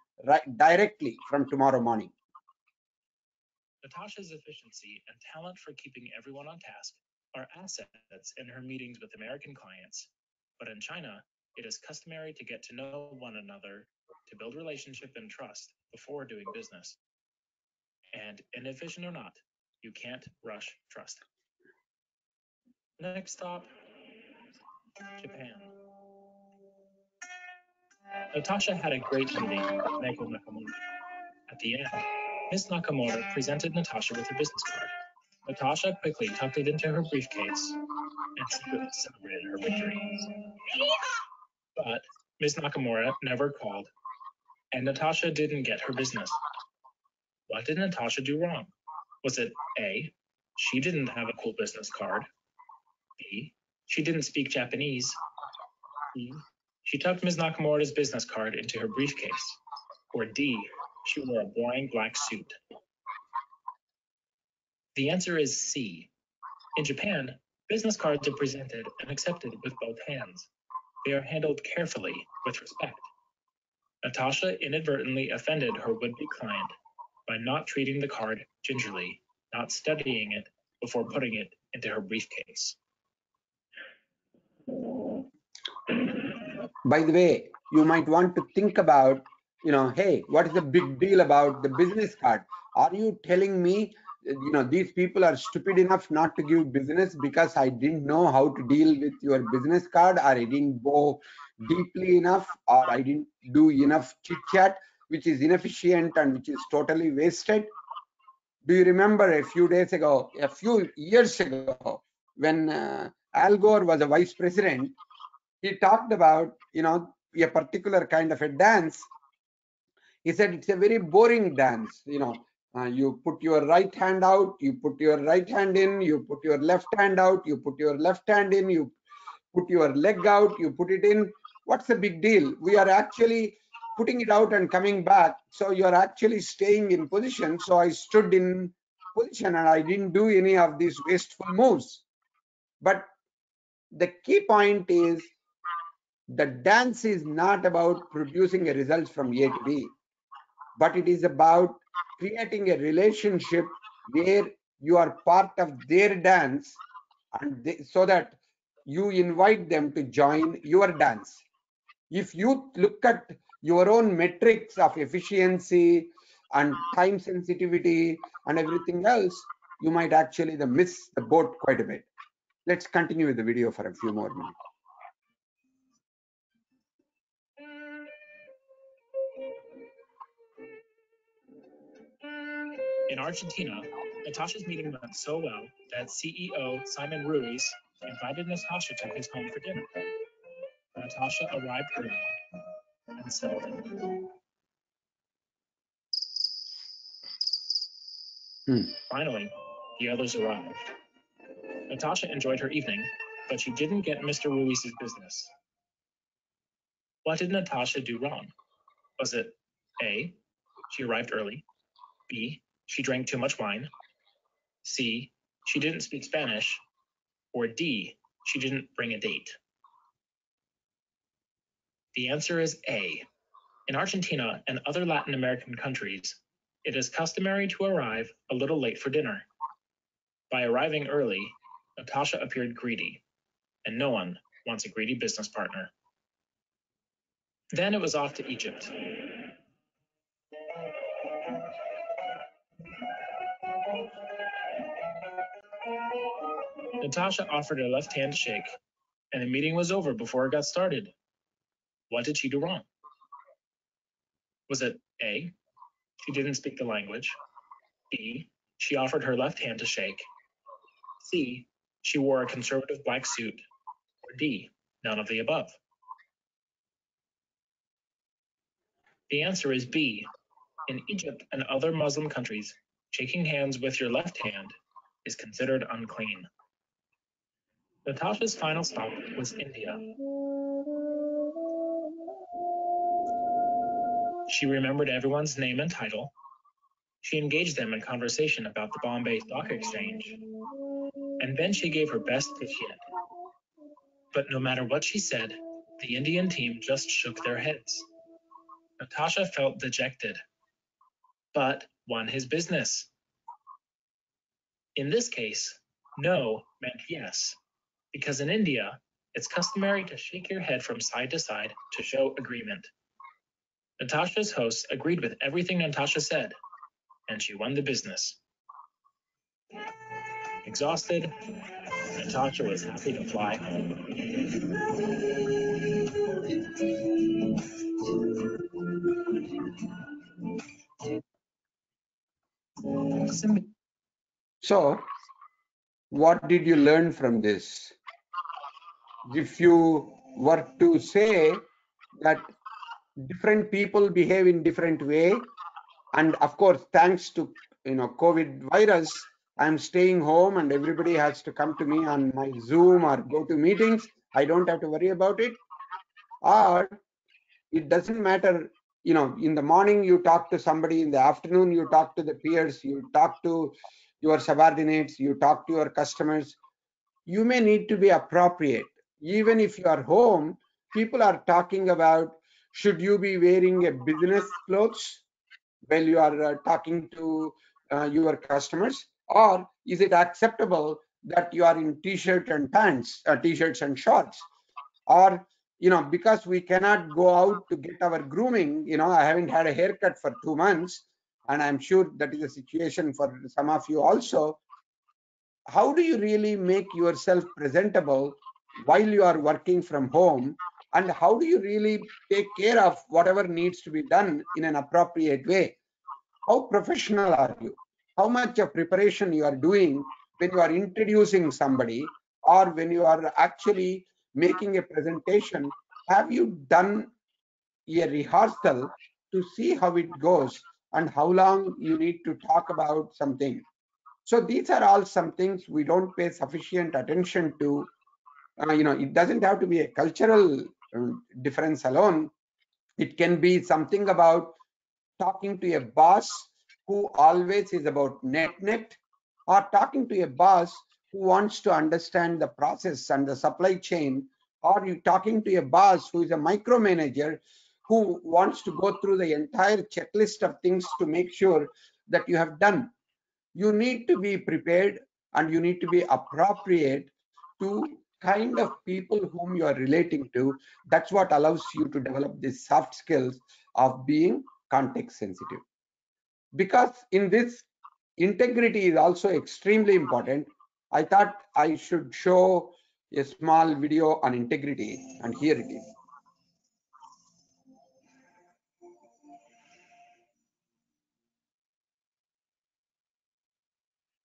directly from tomorrow morning. Natasha's efficiency and talent for keeping everyone on task are assets in her meetings with American clients, but in China, it is customary to get to know one another, to build relationship and trust before doing business. And inefficient or not, you can't rush trust. Next stop, Japan. Natasha had a great meeting with Meiko Nakamura. At the end, Miss Nakamura presented Natasha with her business card. Natasha quickly tucked it into her briefcase and secretly celebrated her victory. But Miss Nakamura never called, and Natasha didn't get her business. What did Natasha do wrong? Was it A, she didn't have a cool business card? B, she didn't speak Japanese? C, she tucked Ms. Nakamura's business card into her briefcase? Or D, she wore a boring black suit? The answer is C. In Japan, business cards are presented and accepted with both hands. They are handled carefully with respect. Natasha inadvertently offended her would-be client by not treating the card gingerly, not studying it before putting it into her briefcase. By the way, you might want to think about, hey, what is the big deal about the business card? Are you telling me, these people are stupid enough not to give business because I didn't know how to deal with your business card, or I didn't go deeply enough, or I didn't do enough chit chat, which is inefficient and which is totally wasted? Do you remember a few years ago, when Al Gore was a vice president, he talked about, a particular kind of a dance. He said it's a very boring dance. You put your right hand out, you put your right hand in, you put your left hand out, you put your left hand in, you put your leg out, you put it in. What's the big deal? We are actually putting it out and coming back. So you're actually staying in position. So I stood in position and I didn't do any of these wasteful moves. But the key point is, the dance is not about producing a result from A to B, but it is about creating a relationship where you are part of their dance, and so that you invite them to join your dance. If you look at your own metrics of efficiency and time sensitivity and everything else, you might actually miss the boat quite a bit. Let's continue with the video for a few more minutes. In Argentina, Natasha's meeting went so well that CEO Simon Ruiz invited Natasha to his home for dinner. Natasha arrived early and settled in. Finally, the others arrived. Natasha enjoyed her evening, but she didn't get Mr. Ruiz's business. What did Natasha do wrong? Was it A, she arrived early? B, she drank too much wine? C, she didn't speak Spanish? Or D, she didn't bring a date? The answer is A. In Argentina and other Latin American countries, it is customary to arrive a little late for dinner. By arriving early, Natasha appeared greedy, and no one wants a greedy business partner. Then it was off to Egypt. Natasha offered her left hand to shake, and the meeting was over before it got started. What did she do wrong? Was it A, she didn't speak the language? B, she offered her left hand to shake? C, she wore a conservative black suit? Or D, none of the above? The answer is B. In Egypt and other Muslim countries, Shaking hands with your left hand is considered unclean. Natasha's final stop was India. She remembered everyone's name and title. She engaged them in conversation about the Bombay Stock Exchange. And then she gave her best pitch yet. But no matter what she said, the Indian team just shook their heads. Natasha felt dejected, but won his business. In this case, no meant yes, because in India, it's customary to shake your head from side to side to show agreement. Natasha's hosts agreed with everything Natasha said, and she won the business. Exhausted, Natasha was happy to fly home. So, what did you learn from this? If you were to say that different people behave in different way, and of course, thanks to COVID virus, I'm staying home and everybody has to come to me on my Zoom or go to meetings. I don't have to worry about it. Or it doesn't matter, in the morning you talk to somebody, in the afternoon you talk to the peers, you talk to your subordinates, you talk to your customers. You may need to be appropriate. Even if you are home, people are talking about, should you be wearing a business clothes while you are talking to your customers, or is it acceptable that you are in t-shirt and pants, t-shirts and shorts? Or because we cannot go out to get our grooming, I haven't had a haircut for 2 months, and I'm sure that is a situation for some of you also. How do you really make yourself presentable while you are working from home, and how do you really take care of whatever needs to be done in an appropriate way? How professional are you? How much of preparation you are doing when you are introducing somebody, or when you are actually making a presentation? Have you done a rehearsal to see how it goes and how long you need to talk about something? So these are all some things we don't pay sufficient attention to. It doesn't have to be a cultural difference alone. It can be something about talking to a boss who always is about net, or talking to a boss who wants to understand the process and the supply chain, or you talking to a boss who is a micromanager who wants to go through the entire checklist of things to make sure that you have done. You need to be prepared and you need to be appropriate to kind of people whom you are relating to. That's what allows you to develop these soft skills of being context sensitive. Because in this, integrity is also extremely important. I thought I should show a small video on integrity, and here it is.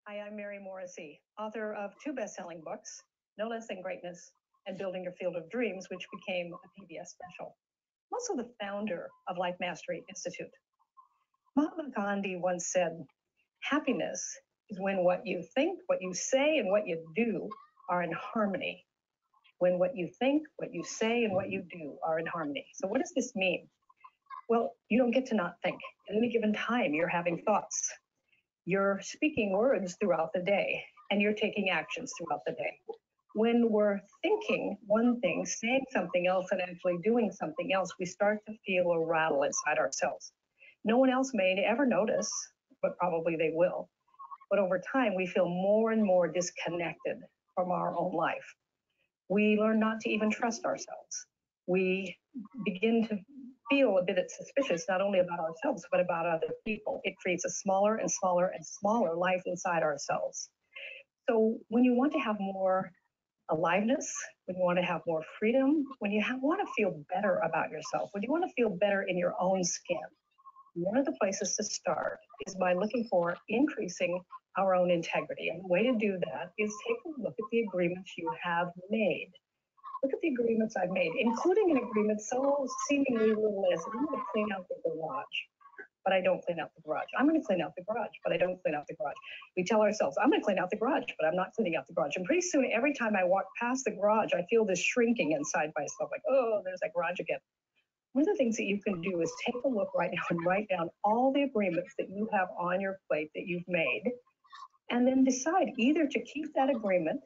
Hi, I'm Mary Morrissey, author of 2 best-selling books, No Less Than Greatness and Building Your Field of Dreams, which became a PBS special. I'm also the founder of Life Mastery Institute. Mahatma Gandhi once said, happiness is when what you think, what you say, and what you do are in harmony. When what you think, what you say, and what you do are in harmony. So what does this mean? Well, you don't get to not think. At any given time, you're having thoughts. You're speaking words throughout the day, and you're taking actions throughout the day. When we're thinking one thing, saying something else, and actually doing something else, we start to feel a rattle inside ourselves. No one else may ever notice, but probably they will. But over time, we feel more and more disconnected from our own life. We learn not to even trust ourselves. We begin to feel a bit suspicious, not only about ourselves, but about other people. It creates a smaller and smaller and smaller life inside ourselves. So when you want to have more aliveness, when you want to have more freedom, when you want to feel better about yourself, when you want to feel better in your own skin, one of the places to start is by looking for increasing our own integrity. And the way to do that is take a look at the agreements you have made. Look at the agreements I've made, including an agreement so seemingly little as I'm going to clean out the garage. but I don't clean out the garage. I'm going to clean out the garage, but I don't clean out the garage. We tell ourselves, I'm going to clean out the garage, but I'm not cleaning out the garage. And pretty soon, every time I walk past the garage, I feel this shrinking inside myself, like, oh, there's that garage again. One of the things that you can do is take a look right now and write down all the agreements that you have on your plate that you've made, and then decide either to keep that agreement,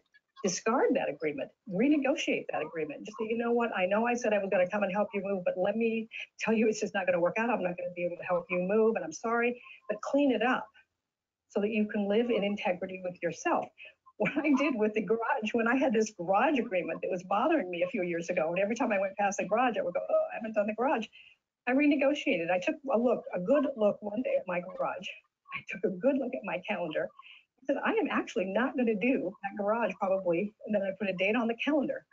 discard that agreement, renegotiate that agreement. Just say, you know what, I know I said I was going to come and help you move, but let me tell you it's just not going to work out. I'm not going to be able to help you move, and I'm sorry, but clean it up so that you can live in integrity with yourself. What I did with the garage, when I had this garage agreement that was bothering me a few years ago, and every time I went past the garage, I would go, oh, I haven't done the garage. I renegotiated. I took a good look one day at my garage. I took a good look at my calendar. I said, I am actually not going to do that garage probably. And then I put a date on the calendar.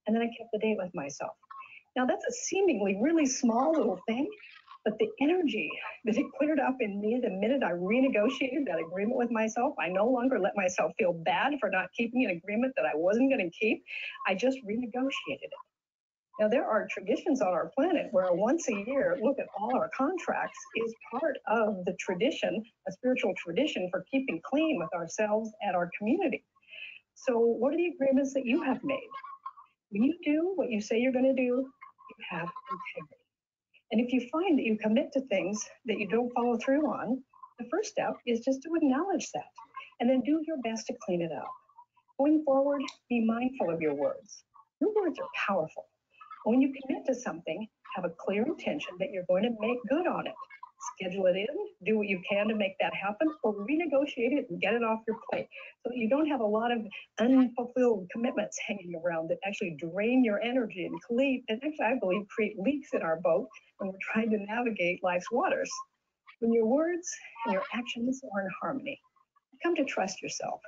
And then I kept the date with myself. Now, that's a seemingly really small little thing, but the energy that it cleared up in me the minute I renegotiated that agreement with myself, I no longer let myself feel bad for not keeping an agreement that I wasn't going to keep. I just renegotiated it. Now, there are traditions on our planet where once a year, look at all our contracts is part of the tradition, a spiritual tradition for keeping clean with ourselves and our community. So what are the agreements that you have made? When you do what you say you're going to do, you have integrity. And if you find that you commit to things that you don't follow through on, the first step is just to acknowledge that and then do your best to clean it up. Going forward, be mindful of your words. Your words are powerful. When you commit to something, have a clear intention that you're going to make good on it. Schedule it in, do what you can to make that happen, or renegotiate it and get it off your plate so that you don't have a lot of unfulfilled commitments hanging around that actually drain your energy and actually, I believe, create leaks in our boat when we're trying to navigate life's waters. When your words and your actions are in harmony, you come to trust yourself.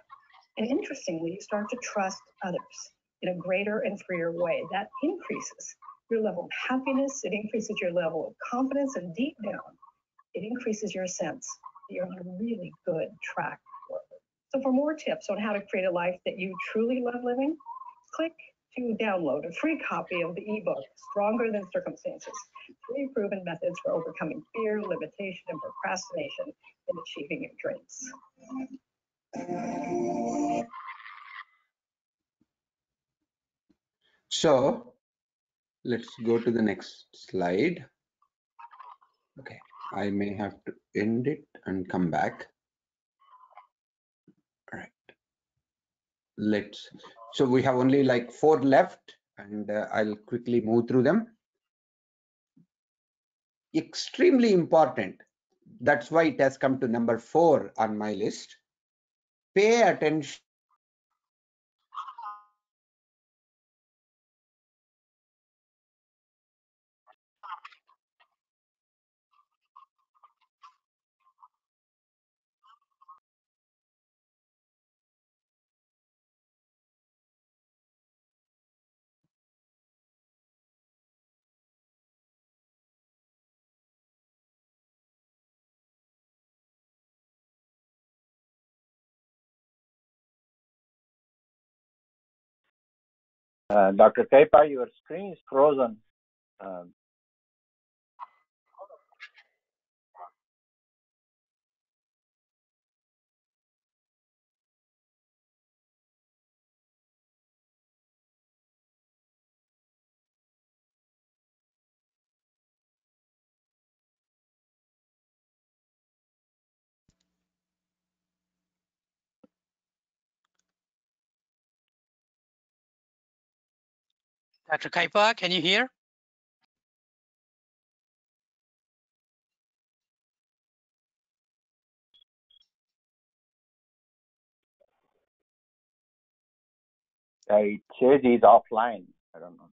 And interestingly, you start to trust others in a greater and freer way. That increases your level of happiness, it increases your level of confidence, and deep down, it increases your sense that you're on a really good track forward. So for more tips on how to create a life that you truly love living, click to download a free copy of the ebook, Stronger Than Circumstances, 3 proven methods for overcoming fear, limitation, and procrastination in achieving your dreams. So let's go to the next slide. Okay, I may have to end it and come back. All right. So we have only like 4 left, and I'll quickly move through them. Extremely important. That's why it has come to number 4 on my list. Pay attention. Dr. Kaipa, your screen is frozen. Dr. Kaipa, can you hear? It says he's offline. I don't know.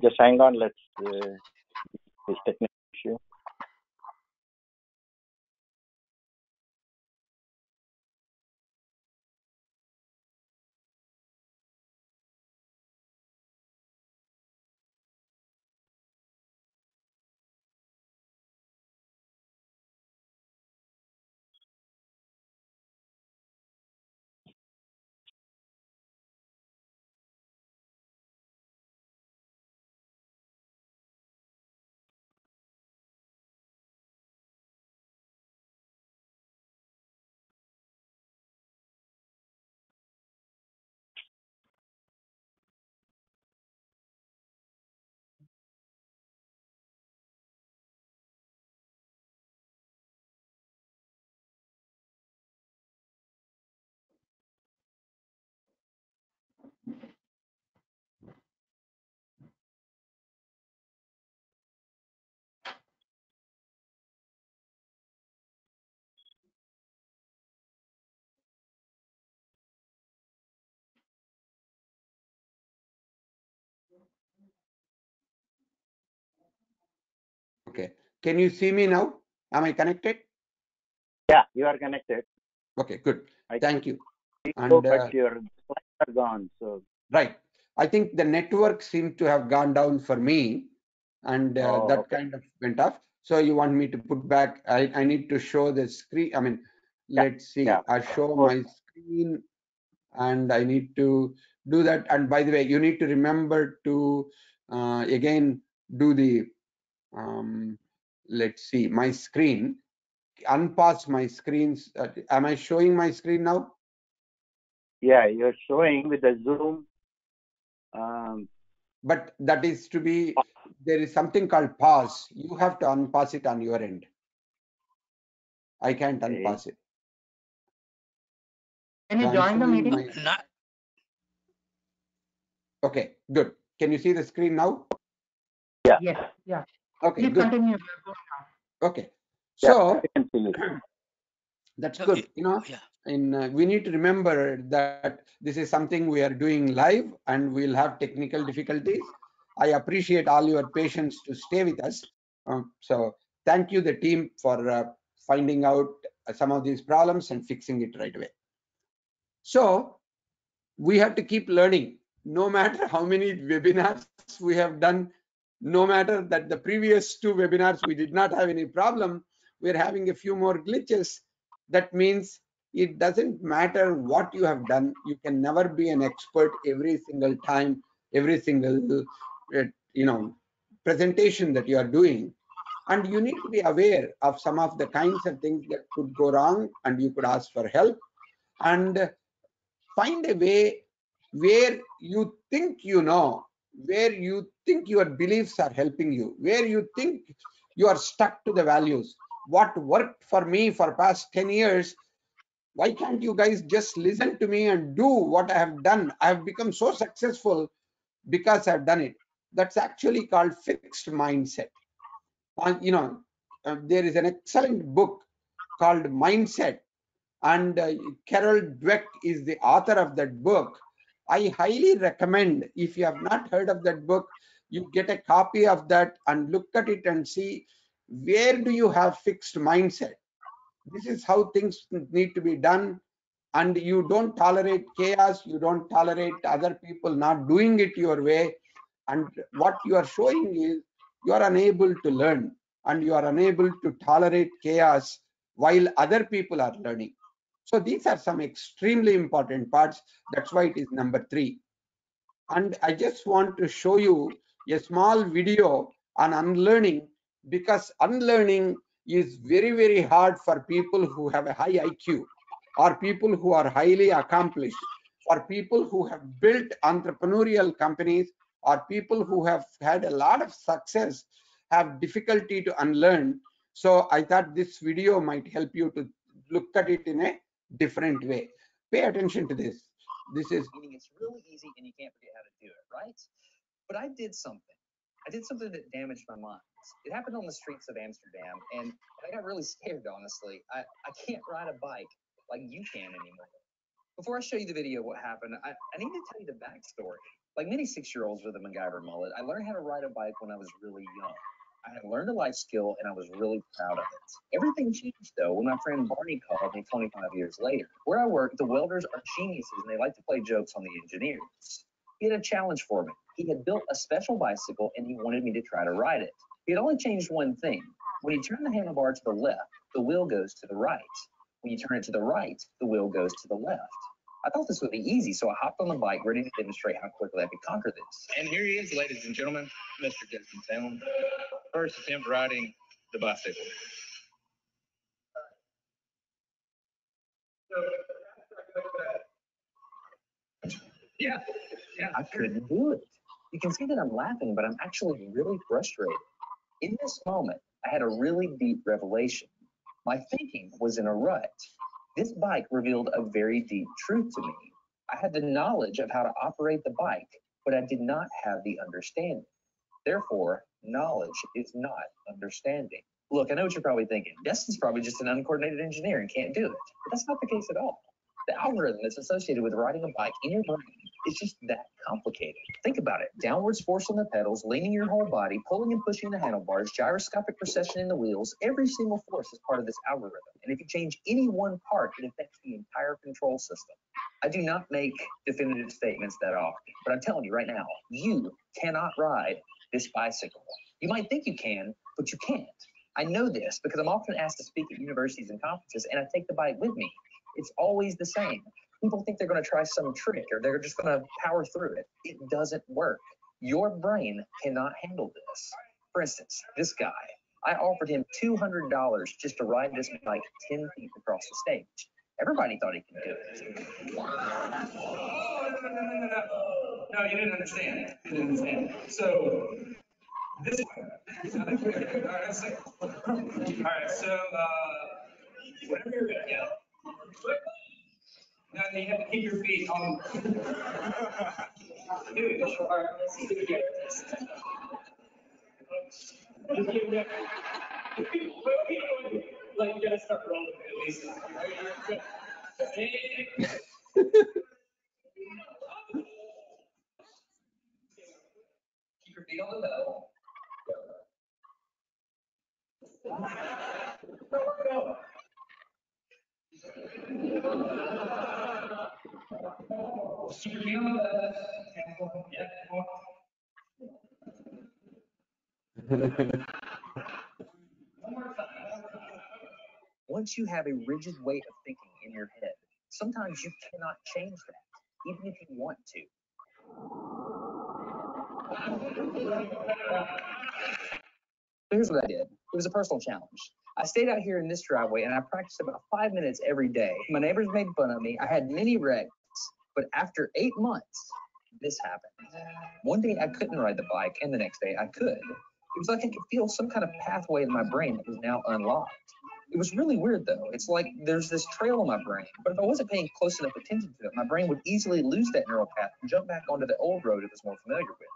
Just hang on. Let's this technical issue. Okay. Can you see me now? Am I connected? Yeah, you are connected. Okay, good. I Thank you. see And you, but your slides are gone. So right. I think the network seemed to have gone down for me, and that okay. kind of went off. So you want me to put back, I need to show the screen. I mean, Yeah, let's see. yeah. I show my screen and I need to do that. And by the way, you need to remember to again do the, let's see, my screen, unpause my screens. Am I showing my screen now? Yeah, you're showing with the Zoom. But that is to be, there is something called pause. You have to unpause it on your end. I can't unpause it. Can you So I'm join the showing meeting? Okay, good. Can you see the screen now? Yeah. Yes. Yeah. Okay, Please good. continue. Okay. Yeah, So I can see you. that's good. You know, we need to remember that this is something we are doing live and we'll have technical difficulties. I appreciate all your patience to stay with us. So thank you, the team, for finding out some of these problems and fixing it right away. So we have to keep learning, no matter how many webinars we have done, no matter that the previous 2 webinars we did not have any problem, we're having a few more glitches. That means it doesn't matter what you have done, you can never be an expert every single time, every single presentation that you are doing. And you need to be aware of some of the kinds of things that could go wrong, and you could ask for help and find a way where you think you know, where you think your beliefs are helping you, where you think you are stuck to the values. What worked for me for past 10 years, why can't you guys just listen to me and do what I have done? I have become so successful because I've done it. That's actually called fixed mindset. There is an excellent book called Mindset, and Carol Dweck is the author of that book. I highly recommend, if you have not heard of that book, you get a copy of that and look at it and see where do you have fixed mindset. This is how things need to be done, and you don't tolerate chaos, you don't tolerate other people not doing it your way. And what you are showing is you are unable to learn and you are unable to tolerate chaos while other people are learning. So these are some extremely important parts. That's why it is number 3. And I just want to show you a small video on unlearning, because unlearning is very, very hard for people who have a high IQ, or people who are highly accomplished, for people who have built entrepreneurial companies, or people who have had a lot of success have difficulty to unlearn. So I thought this video might help you to look at it in a different way. Pay attention to this. This is Meaning it's really easy and you can't forget how to do it, right? But I did something. I did something that damaged my mind. It happened on the streets of Amsterdam, and I got really scared, honestly. I can't ride a bike like you can anymore. Before I show you the video of what happened, I need to tell you the backstory. Like many 6-year-olds with a MacGyver mullet, I learned how to ride a bike when I was really young. I had learned a life skill, and I was really proud of it. Everything changed, though, when my friend Barney called me 25 years later. Where I work, the welders are geniuses, and they like to play jokes on the engineers. He had a challenge for me. He had built a special bicycle, and he wanted me to try to ride it. He had only changed one thing. When you turn the handlebar to the left, the wheel goes to the right. When you turn it to the right, the wheel goes to the left. I thought this would be easy, so I hopped on the bike, ready to demonstrate how quickly I could conquer this. And here he is, ladies and gentlemen, Mr. Justin Salem. First attempt riding the bicycle. Yeah. I couldn't do it. You can see that I'm laughing, but I'm actually really frustrated. In this moment, I had a really deep revelation. My thinking was in a rut. This bike revealed a very deep truth to me. I had the knowledge of how to operate the bike, but I did not have the understanding. Therefore, knowledge is not understanding. Look, I know what you're probably thinking. Justin's probably just an uncoordinated engineer and can't do it. But that's not the case at all. The algorithm that's associated with riding a bike in your brain is just that complicated. Think about it. Downwards force on the pedals, leaning your whole body, pulling and pushing the handlebars, gyroscopic precession in the wheels. Every single force is part of this algorithm. And if you change any one part, it affects the entire control system. I do not make definitive statements that often, but I'm telling you right now, you cannot ride this bicycle. You might think you can, but you can't. I know this because I'm often asked to speak at universities and conferences, and I take the bike with me. It's always the same. People think they're going to try some trick or they're just going to power through it. It doesn't work. Your brain cannot handle this. For instance, this guy, I offered him $200 just to ride this bike 10 feet across the stage. Everybody thought he could do it. No, you didn't understand. You didn't understand. So, this. All right, so, whenever you're ready, yeah. Now you have to keep your feet on. Dude, all right, let's see it again. Like, you gotta start rolling at least. Keep your feet on the pedal. Go. Keep your feet on the pedal. Yeah. One more time. Once you have a rigid way of thinking in your head, sometimes you cannot change that, even if you want to. Here's what I did. It was a personal challenge. I stayed out here in this driveway and I practiced about 5 minutes every day. My neighbors made fun of me. I had many wrecks, but after 8 months, this happened. One day I couldn't ride the bike and the next day I could. It was like I could feel some kind of pathway in my brain that was now unlocked. It was really weird though. It's like there's this trail in my brain, but if I wasn't paying close enough attention to it, my brain would easily lose that neural path and jump back onto the old road it was more familiar with.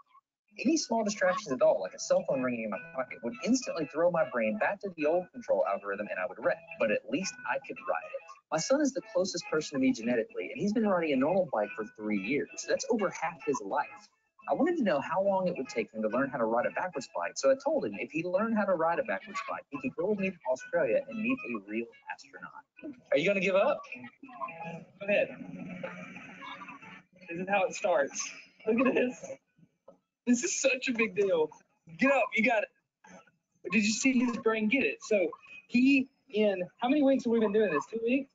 Any small distractions at all, like a cell phone ringing in my pocket, would instantly throw my brain back to the old control algorithm and I would wreck, but at least I could ride it. My son is the closest person to me genetically, and he's been riding a normal bike for 3 years. That's over half his life. I wanted to know how long it would take him to learn how to ride a backwards bike, so I told him if he learned how to ride a backwards bike, he could go with me to Australia and meet a real astronaut. Are you going to give up? Go ahead. This is how it starts. Look at this. This is such a big deal. Get up, you got it. Did you see his brain get it? So he, in how many weeks have we been doing this? 2 weeks?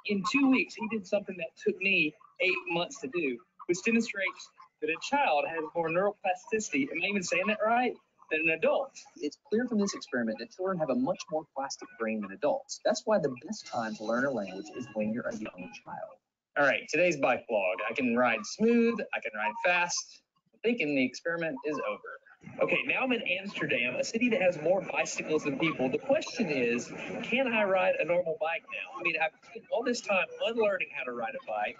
In 2 weeks, he did something that took me 8 months to do, which demonstrates that a child has more neuroplasticity, am I even saying that right, than an adult. It's clear from this experiment that children have a much more plastic brain than adults. That's why the best time to learn a language is when you're a young child. All right, today's bike vlog. I can ride smooth, I can ride fast. I'm thinking the experiment is over. Okay, now I'm in Amsterdam, a city that has more bicycles than people. The question is, can I ride a normal bike now? I mean, I've spent all this time unlearning how to ride a bike.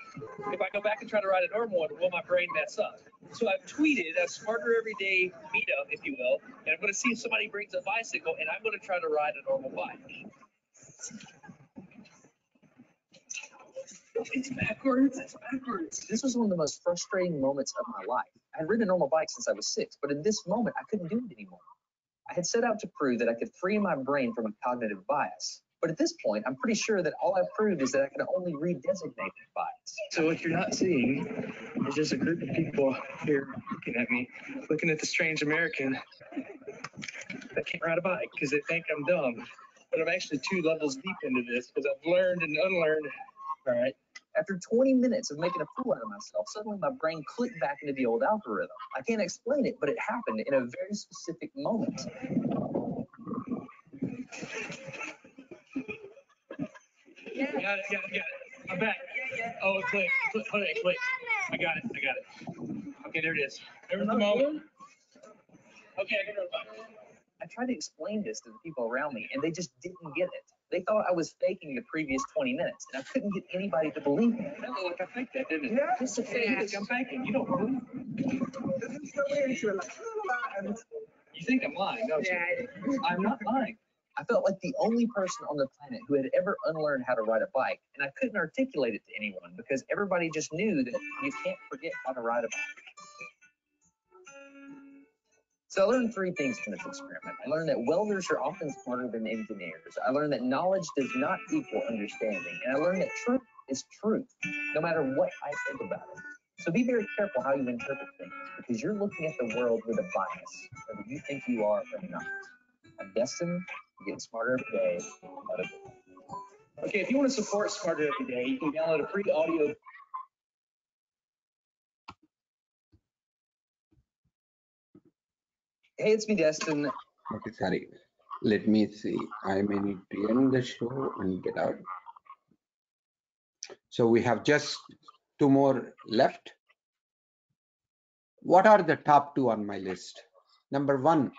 If I go back and try to ride a normal one, will my brain mess up? So I've tweeted a Smarter Everyday meetup, if you will, and I'm going to see if somebody brings a bicycle, and I'm going to try to ride a normal bike. It's backwards, it's backwards. This was one of the most frustrating moments of my life. I had ridden a normal bike since I was 6, but in this moment, I couldn't do it anymore. I had set out to prove that I could free my brain from a cognitive bias. But at this point, I'm pretty sure that all I've proved is that I can only redesignate the bias. So what you're not seeing is just a group of people here looking at me, looking at the strange American that can't ride a bike because they think I'm dumb. But I'm actually 2 levels deep into this because I've learned and unlearned. All right. After 20 minutes of making a fool out of myself, suddenly my brain clicked back into the old algorithm. I can't explain it, but it happened in a very specific moment. Got it. I'm back. Oh, click. I got it. Okay, there it is. There was the moment. Okay, I can ride a bike. I tried to explain this to the people around me, and they just didn't get it. They thought I was faking the previous 20 minutes, and I couldn't get anybody to believe me. That looked like I faked that, didn't it? Yeah. Just to say you think I'm faking. You don't believe me. This is the way you like, You think I'm lying, don't you? Yeah. I'm not lying. I felt like the only person on the planet who had ever unlearned how to ride a bike, and I couldn't articulate it to anyone because everybody just knew that you can't forget how to ride a bike. So I learned three things from this experiment. I learned that welders are often smarter than engineers. I learned that knowledge does not equal understanding. And I learned that truth is truth, no matter what I think about it. So be very careful how you interpret things, because you're looking at the world with a bias, whether you think you are or not. I'm destined to get smarter every day. Okay, if you want to support Smarter Every Day, you can download a free audio. Hey, it's me, Destin. Okay, sorry. Let me see. I may need to end the show and get out. So we have just 2 more left. What are the top 2 on my list? Number 1,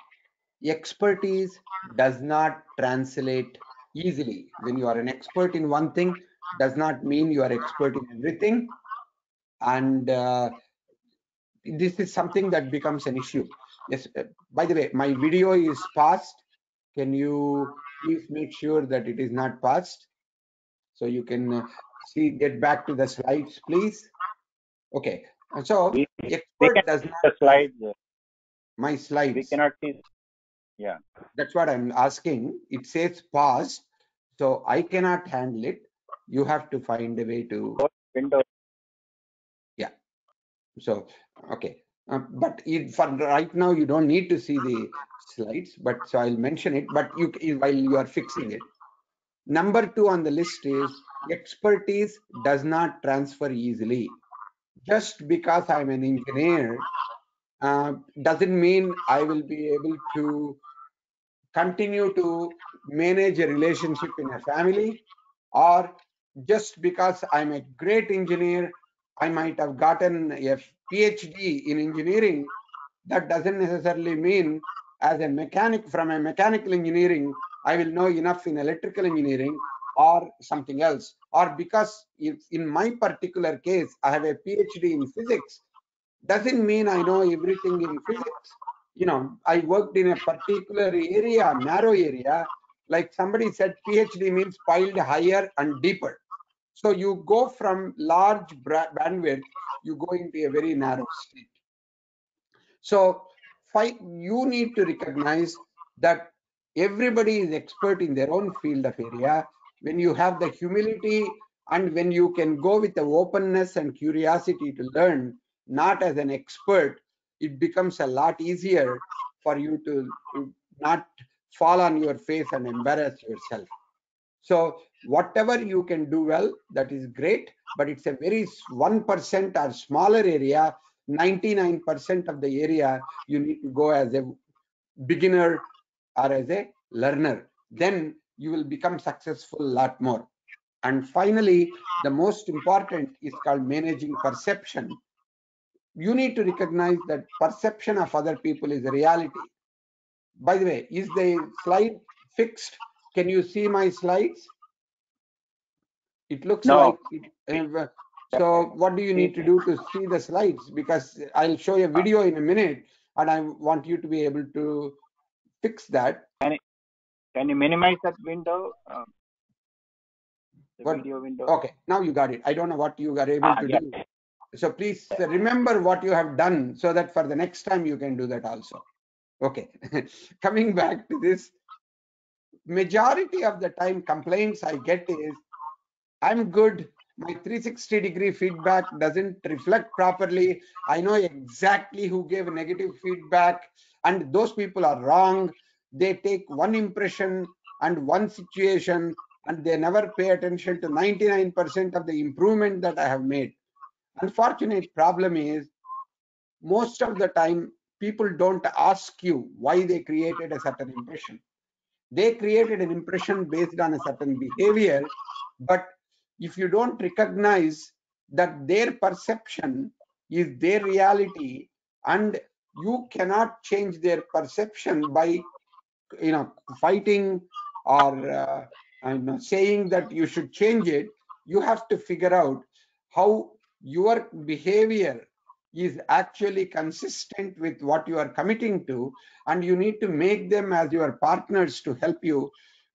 expertise does not translate easily. When you are an expert in one thing, does not mean you are expert in everything. And this is something that becomes an issue. Yes. By the way, my video is paused. Can you please make sure that it is not paused? So you can get back to the slides, please. Okay. So expert does not. The slides. My slides. We cannot see. Yeah. That's what I'm asking. It says pause, so I cannot handle it. You have to find a way to. Window. Yeah. So okay. But for right now, you don't need to see the slides. But so I'll mention it. But you while you are fixing it. Number 2 on the list is expertise does not transfer easily. Just because I'm an engineer doesn't mean I will be able to continue to manage a relationship in a family, or just because I'm a great engineer, I might have gotten a Ph.D. in engineering. That doesn't necessarily mean as a mechanic from a mechanical engineering, I will know enough in electrical engineering or something else. Or because if in my particular case, I have a Ph.D. in physics, doesn't mean I know everything in physics. You know, I worked in a particular area, narrow area, like somebody said, PhD means piled higher and deeper. So you go from large bandwidth, you go into a very narrow state. So you need to recognize that everybody is expert in their own field of area. When you have the humility and when you can go with the openness and curiosity to learn, not as an expert, it becomes a lot easier for you to not fall on your face and embarrass yourself. So whatever you can do well, that is great, but it's a very 1% or smaller area. 99% of the area you need to go as a beginner or as a learner. Then you will become successful a lot more. And finally, the most important is called managing perception. You need to recognize that perception of other people is a reality. By the way, is the slide fixed? Can you see my slides? It looks like it. So what do you need to do to see the slides? Because I'll show you a video in a minute, and I want you to be able to fix that. Can you minimize that window? The video window. Okay, now you got it. I don't know what you are able to do. So please remember what you have done so that for the next time you can do that also. Okay, coming back to this, majority of the time complaints I get is, I'm good. My 360-degree feedback doesn't reflect properly. I know exactly who gave negative feedback, and those people are wrong. They take one impression and one situation, and they never pay attention to 99% of the improvement that I have made. Unfortunate problem is, most of the time, people don't ask you why they created a certain impression. They created an impression based on a certain behavior, but if you don't recognize that their perception is their reality and you cannot change their perception by fighting or saying that you should change it, you have to figure out how your behavior is actually consistent with what you are committing to, and you need to make them as your partners to help you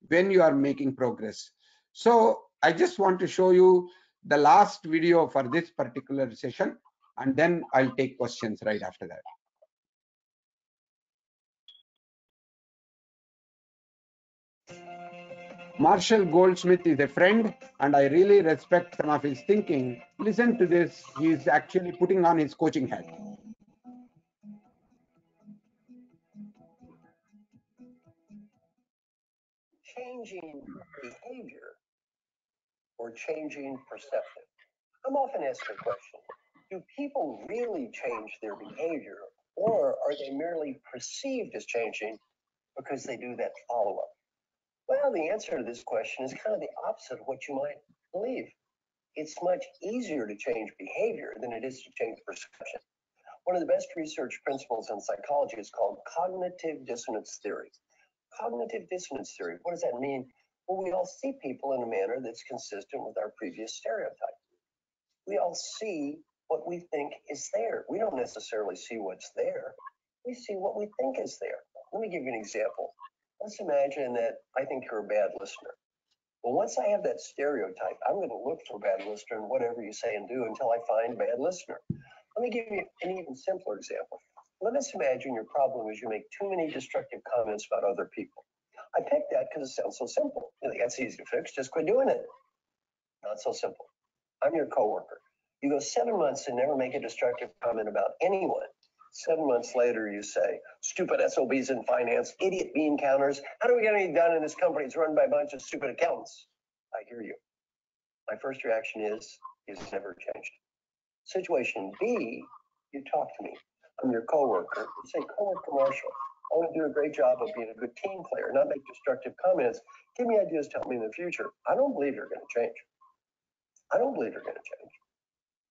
when you are making progress. So I just want to show you the last video for this particular session, and then I'll take questions right after that. Marshall Goldsmith is a friend, and I really respect some of his thinking. Listen to this. He's actually putting on his coaching hat. Changing behavior or changing perception? I'm often asked the question, do people really change their behavior, or are they merely perceived as changing because they do that follow-up? Well, the answer to this question is kind of the opposite of what you might believe. It's much easier to change behavior than it is to change perception. One of the best research principles in psychology is called cognitive dissonance theory. Cognitive dissonance theory, what does that mean? Well, we all see people in a manner that's consistent with our previous stereotype. We all see what we think is there. We don't necessarily see what's there. We see what we think is there. Let me give you an example. Let's imagine that I think you're a bad listener. Well, once I have that stereotype, I'm going to look for a bad listener in whatever you say and do until I find a bad listener. Let me give you an even simpler example. Let us imagine your problem is you make too many destructive comments about other people. I picked that because it sounds so simple. You think that's easy to fix, just quit doing it. Not so simple. I'm your coworker. You go 7 months and never make a destructive comment about anyone. 7 months later, you say, stupid SOBs in finance, idiot bean counters. How do we get anything done in this company? It's run by a bunch of stupid accountants. I hear you. My first reaction is never changed. Situation B, you talk to me. I'm your coworker. You say, coworker Marshall, I want to do a great job of being a good team player, not make destructive comments. Give me ideas to help me in the future. I don't believe you're going to change. I don't believe you're going to change.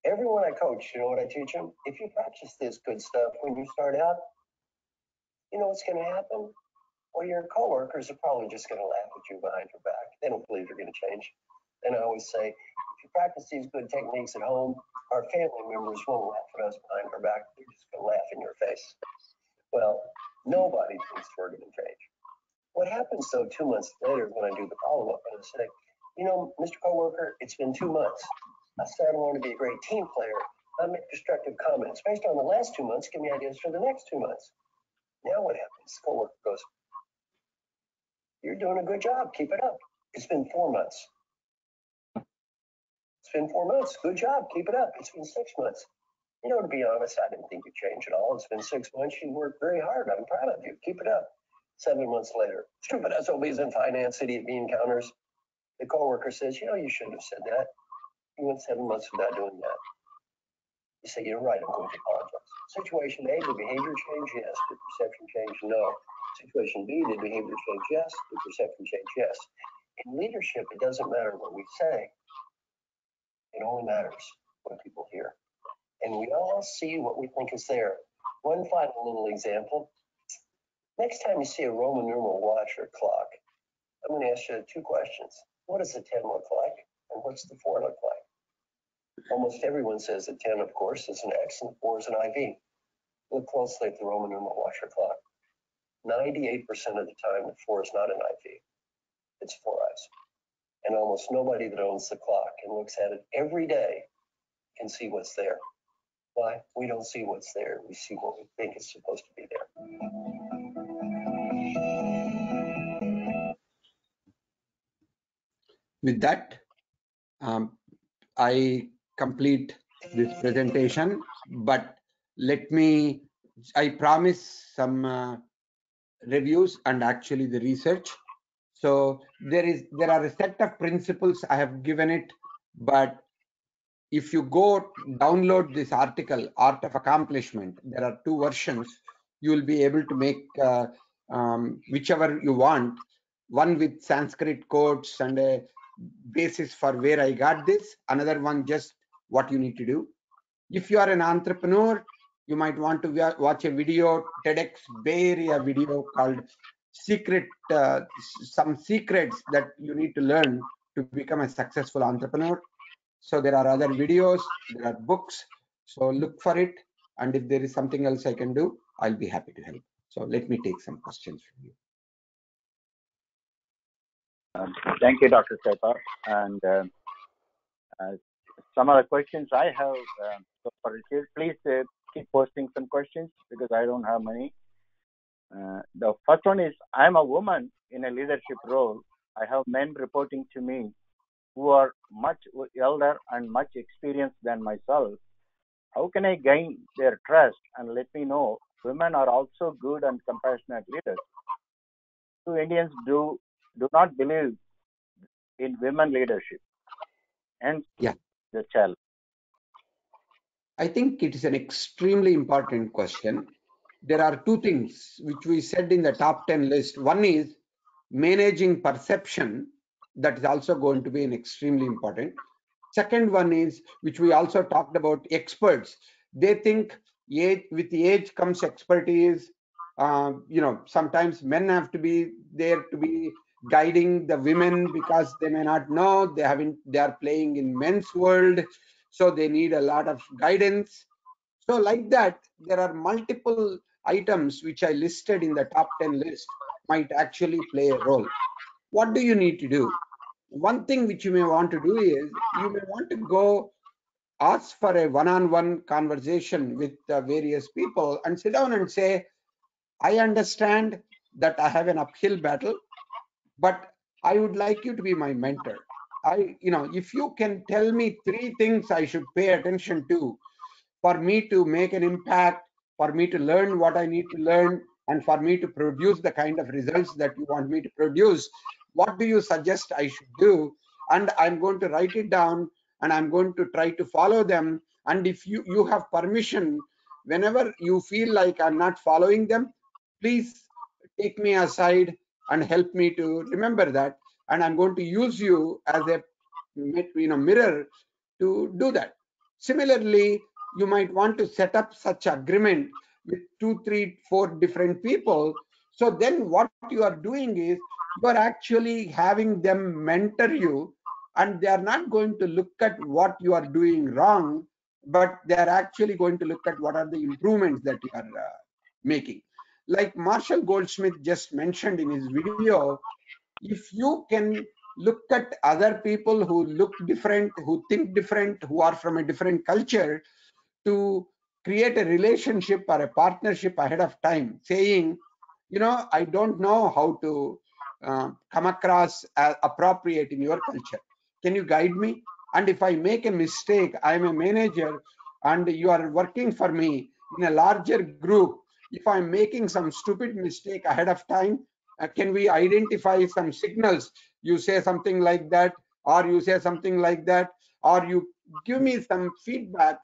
Everyone I coach, you know what I teach them? If you practice this good stuff when you start out, you know what's going to happen? Well, your coworkers are probably just going to laugh at you behind your back. They don't believe you're going to change. And I always say, if you practice these good techniques at home, our family members won't laugh at us behind our back. They're just going to laugh in your face. Well, nobody thinks we're going to change. What happens, though, 2 months later when I do the follow-up and I say, you know, Mr. Coworker, it's been 2 months. I said I want to be a great team player, not make destructive comments. Based on the last 2 months, give me ideas for the next 2 months. Now what happens? The coworker goes, you're doing a good job. Keep it up. It's been 4 months. It's been 4 months. Good job. Keep it up. It's been 6 months. You know, to be honest, I didn't think you'd change at all. It's been 6 months. You worked very hard. I'm proud of you. Keep it up. 7 months later, stupid SOBs in finance, idiot bean counters. The coworker says, you know, you shouldn't have said that. You went 7 months without doing that. You say, you're right, I'm going to apologize. Situation A, did behavior change? Yes. Did perception change? No. Situation B, did behavior change? Yes. Did perception change? Yes. In leadership, it doesn't matter what we say. It only matters what people hear. And we all see what we think is there. One final little example. Next time you see a Roman numeral watch or clock, I'm going to ask you 2 questions. What does the 10 look like? And what's the 4 look like? Almost everyone says that 10, of course, is an X and 4 is an IV. Look closely at the Roman numeral watch or clock. 98% of the time, the 4 is not an IV. It's 4 eyes. And almost nobody that owns the clock and looks at it every day can see what's there. Why? We don't see what's there. We see what we think is supposed to be there. With that, I complete this presentation, but I promise some reviews and actually the research. So there are a set of principles I have given it, but if you go download this article, Art of Accomplishment, there are 2 versions. You will be able to make whichever you want, one with Sanskrit quotes and a basis for where I got this, another one just what you need to do. If you are an entrepreneur, you might want to watch a video, TEDx Bay Area video called some secrets that you need to learn to become a successful entrepreneur. So there are other videos, there are books. So look for it. And if there is something else I can do, I'll be happy to help. So let me take some questions from you. Thank you, Dr. Kaipa. And some of the questions I have so far received, please keep posting some questions because I don't have many. The first one is, I'm a woman in a leadership role. I have men reporting to me who are much elder and much experienced than myself. How can I gain their trust and let me know women are also good and compassionate leaders? So Indians do not believe in women leadership, hence the challenge. I think it is an extremely important question. There are two things which we said in the top 10 list. One is managing perception. That is also going to be an extremely important. Second one is, which we also talked about, experts. They think with the age comes expertise. Sometimes men have to be there to be guiding the women because they may not know. They are playing in men's world, so they need a lot of guidance. So like that, there are multiple items which I listed in the top 10 list might actually play a role. What do you need to do? One thing which you may want to do is you may want to go ask for a one-on-one conversation with various people and sit down and say, I understand that I have an uphill battle, but I would like you to be my mentor. If you can tell me 3 things I should pay attention to for me to make an impact, for me to learn what I need to learn, and for me to produce the kind of results that you want me to produce, what do you suggest I should do? And I'm going to write it down and I'm going to try to follow them. And if you have permission, whenever you feel like I'm not following them, please take me aside and help me to remember that. And I'm going to use you as a mirror to do that. Similarly, you might want to set up such agreement with 2, 3, 4 different people. So then what you are doing is you are actually having them mentor you, and they are not going to look at what you are doing wrong, but they are actually going to look at what are the improvements that you are making. Like Marshall Goldsmith just mentioned in his video, if you can look at other people who look different, who think different, who are from a different culture, to create a relationship or a partnership ahead of time, saying, I don't know how to come across appropriate in your culture. Can you guide me? And if I make a mistake, I'm a manager and you are working for me in a larger group. If I'm making some stupid mistake ahead of time, can we identify some signals? You say something like that, or you say something like that, or you give me some feedback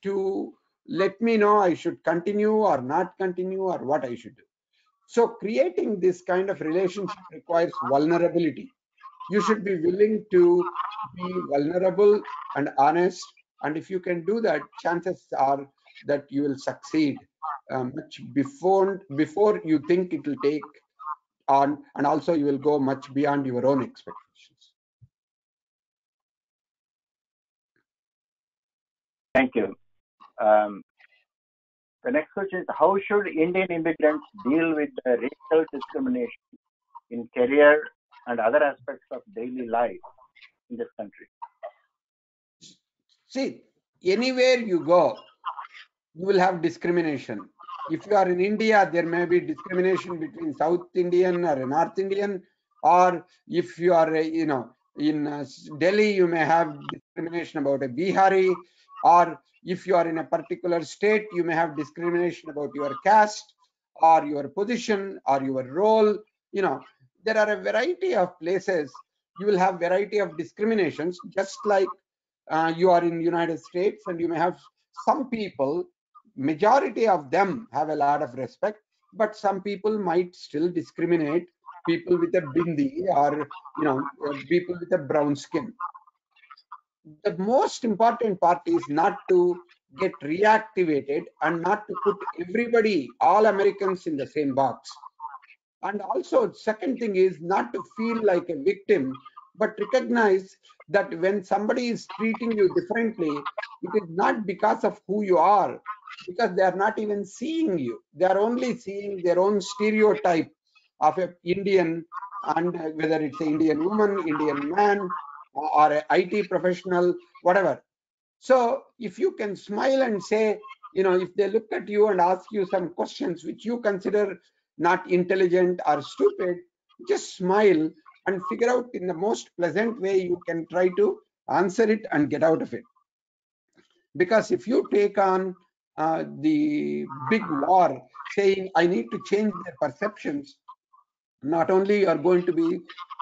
to let me know I should continue or not continue or what I should do. So creating this kind of relationship requires vulnerability. You should be willing to be vulnerable and honest. And if you can do that, chances are that you will succeed much before you think it will take on, and also you will go much beyond your own expectations. Thank you. The next question is, how should Indian immigrants deal with the racial discrimination in career and other aspects of daily life in this country? See, anywhere you go, you will have discrimination. If you are in India, there may be discrimination between South Indian or a North Indian, or if you are, in Delhi, you may have discrimination about a Bihari, or if you are in a particular state, you may have discrimination about your caste or your position or your role. There are a variety of places you will have variety of discriminations, just like you are in United States and you may have some people, majority of them have a lot of respect, but some people might still discriminate people with a bindi or people with a brown skin. The most important part is not to get reactivated and not to put everybody, all Americans, in the same box. And also, second thing is not to feel like a victim, but recognize that when somebody is treating you differently, it is not because of who you are, because they are not even seeing you. They are only seeing their own stereotype of an Indian, and whether it's an Indian woman, Indian man, or an IT professional, whatever. So if you can smile and say, if they look at you and ask you some questions which you consider not intelligent or stupid, just smile and figure out in the most pleasant way you can try to answer it and get out of it. Because if you take on the big war saying, I need to change their perceptions, not only you are going to be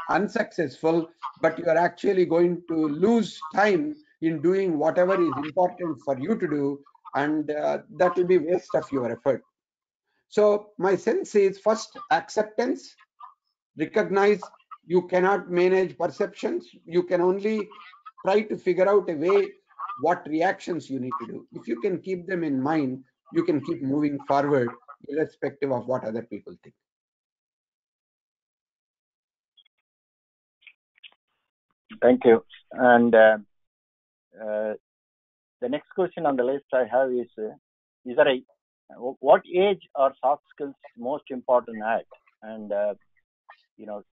unsuccessful, but you are actually going to lose time in doing whatever is important for you to do, and that will be waste of your effort. So my sense is, first, acceptance. Recognize you cannot manage perceptions. You can only try to figure out a way what reactions you need to do. If you can keep them in mind, you can keep moving forward irrespective of what other people think. Thank you. And the next question on the list I have is there what age are soft skills most important at? And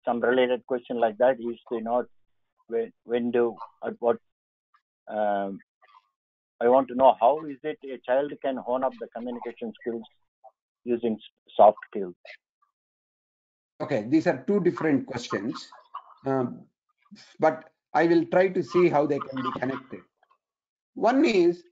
some related question like that is, at what I want to know, how is it a child can hone up the communication skills using soft skills? Okay, these are two different questions, but I will try to see how they can be connected. One is,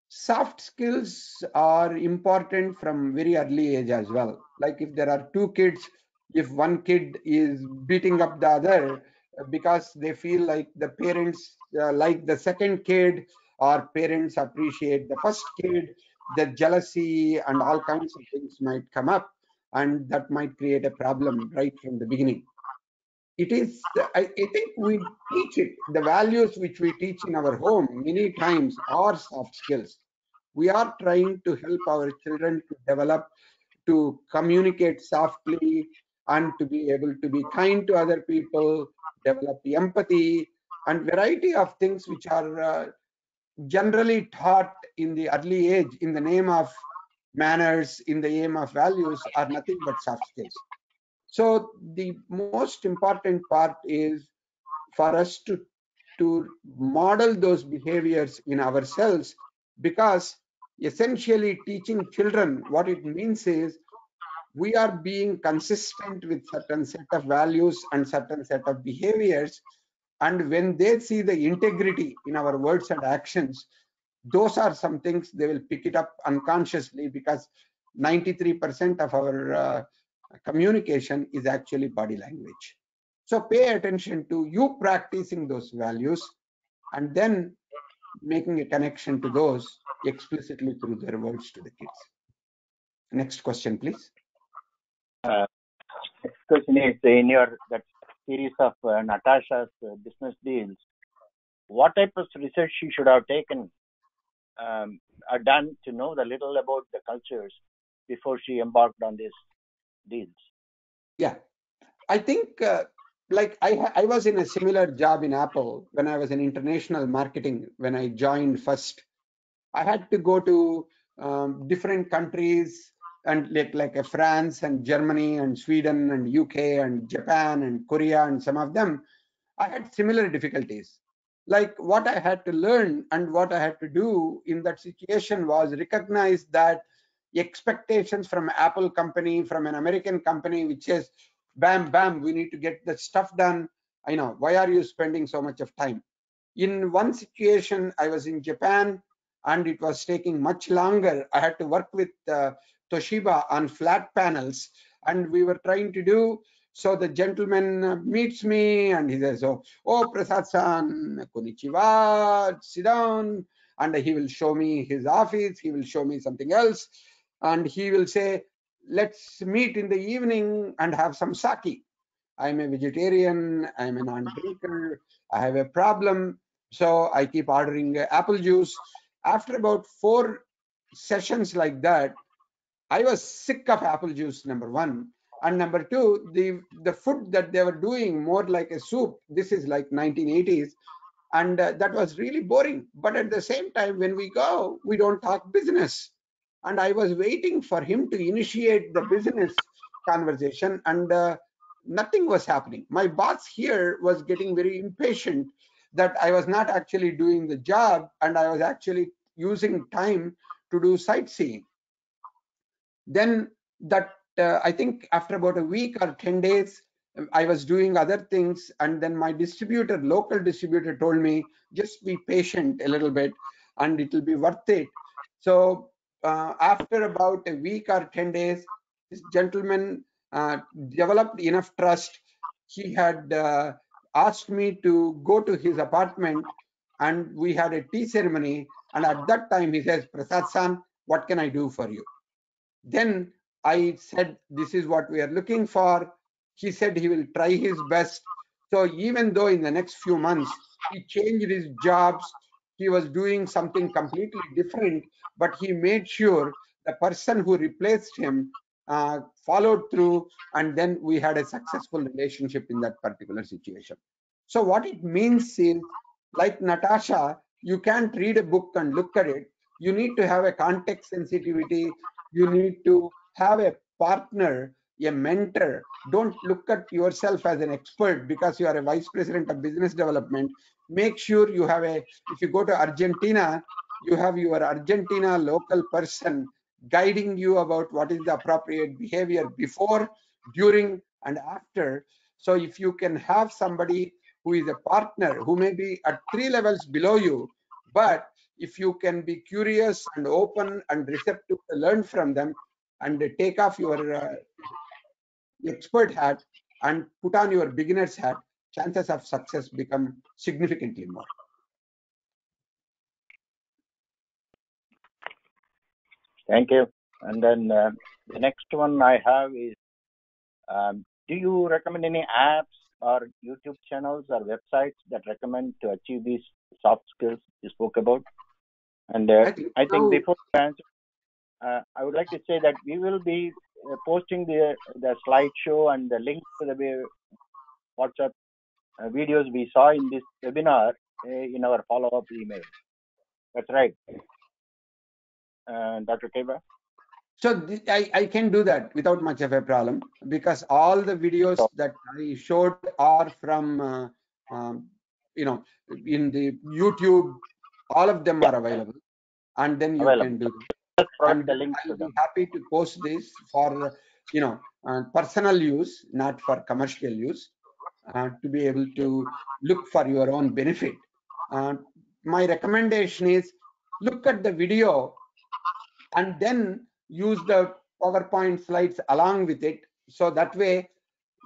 soft skills are important from very early age as well. Like if there are two kids, if one kid is beating up the other because they feel like the parents like the second kid, or parents appreciate the first kid, the jealousy and all kinds of things might come up, and that might create a problem right from the beginning. It is, I think we teach it, the values which we teach in our home many times are soft skills. We are trying to help our children to develop, to communicate softly, and to be able to be kind to other people, develop empathy, and variety of things which are generally taught in the early age in the name of manners, in the name of values, are nothing but soft skills. So the most important part is for us to model those behaviors in ourselves, because essentially teaching children what it means is we are being consistent with certain set of values and certain set of behaviors, and when they see the integrity in our words and actions, those are some things they will pick it up unconsciously, because 93% of our communication is actually body language. So pay attention to you practicing those values and then making a connection to those explicitly through their words to the kids. Next question, please. Next question is, in that series of Natasha's business deals, what type of research she should have taken or done to know a little about the cultures before she embarked on these deals? Yeah, I think like I was in a similar job in Apple when I was in international marketing. When I joined first, I had to go to different countries, and like France and Germany and Sweden and UK and Japan and Korea, and some of them I had similar difficulties. Like what I had to learn and what I had to do in that situation was recognize that expectations from Apple company, from an American company, which says, bam, bam, we need to get the stuff done. I know, why are you spending so much of time? In one situation, I was in Japan and it was taking much longer. I had to work with Toshiba on flat panels, and we were trying to do. So the gentleman meets me and he says, oh, Prasad-san, konnichiwa, sit down. And he will show me his office. He will show me something else. And he will say, let's meet in the evening and have some sake. I'm a vegetarian. I'm a non-drinker. I have a problem. So I keep ordering apple juice. After about 4 sessions like that, I was sick of apple juice, number one. And number two, the food that they were doing more like a soup. This is like 1980s. And that was really boring. But at the same time, when we go, we don't talk business. and I was waiting for him to initiate the business conversation, and nothing was happening. My boss here was getting very impatient that I was not actually doing the job, and I was actually using time to do sightseeing. Then that I think after about a week or 10 days, I was doing other things, and then my distributor, local distributor, told me just be patient a little bit and it will be worth it. So after about a week or 10 days, this gentleman developed enough trust. He had asked me to go to his apartment, and we had a tea ceremony, and at that time he says, Prasad-san, what can I do for you? Then I said, this is what we are looking for. He said he will try his best. So even though in the next few months he changed his jobs, he was doing something completely different, but he made sure the person who replaced him followed through, and then we had a successful relationship in that particular situation. So what it means is, like Natasha, you can't read a book and look at it. You need to have a context sensitivity. You need to have a partner, a mentor. Don't look at yourself as an expert because you are a vice president of business development. Make sure you have if you go to Argentina, you have your Argentina local person guiding you about what is the appropriate behavior before, during, and after. So if you can have somebody who is a partner who may be at 3 levels below you, but if you can be curious and open and receptive to learn from them and take off your expert hat and put on your beginner's hat, chances of success become significantly more. Thank you. And then the next one I have is, do you recommend any apps or YouTube channels or websites that recommend to achieve these soft skills you spoke about? And I think before you answer, I would like to say that we will be posting the slideshow and the link to the WhatsApp videos we saw in this webinar in our follow-up email. That's right, Dr. Kaipa? So I can do that without much of a problem, because all the videos that I showed are from, in the YouTube. All of them are available, and then you can do that. And I'll be happy to post this for, personal use, not for commercial use, to be able to look for your own benefit. My recommendation is look at the video and then use the PowerPoint slides along with it. So that way,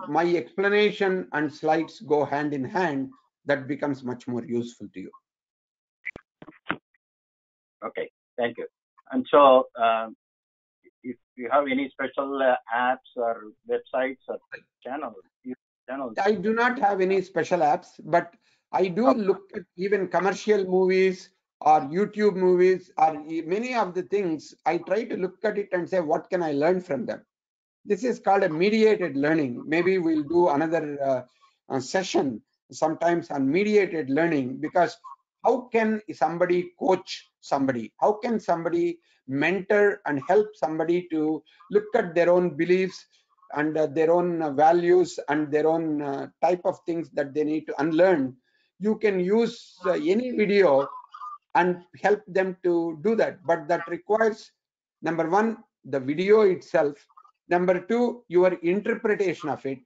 my explanation and slides go hand in hand. That becomes much more useful to you. Okay, thank you. And so, if you have any special apps or websites or channels, I do not have any special apps, but I do look at even commercial movies or YouTube movies or many of the things. I try to look at it and say, what can I learn from them? This is called a mediated learning. Maybe we'll do another session sometimes on mediated learning, because how can somebody coach somebody? How can somebody mentor and help somebody to look at their own beliefs and their own values and their own type of things that they need to unlearn? You can use any video and help them to do that. But that requires, number one, the video itself, number two, your interpretation of it,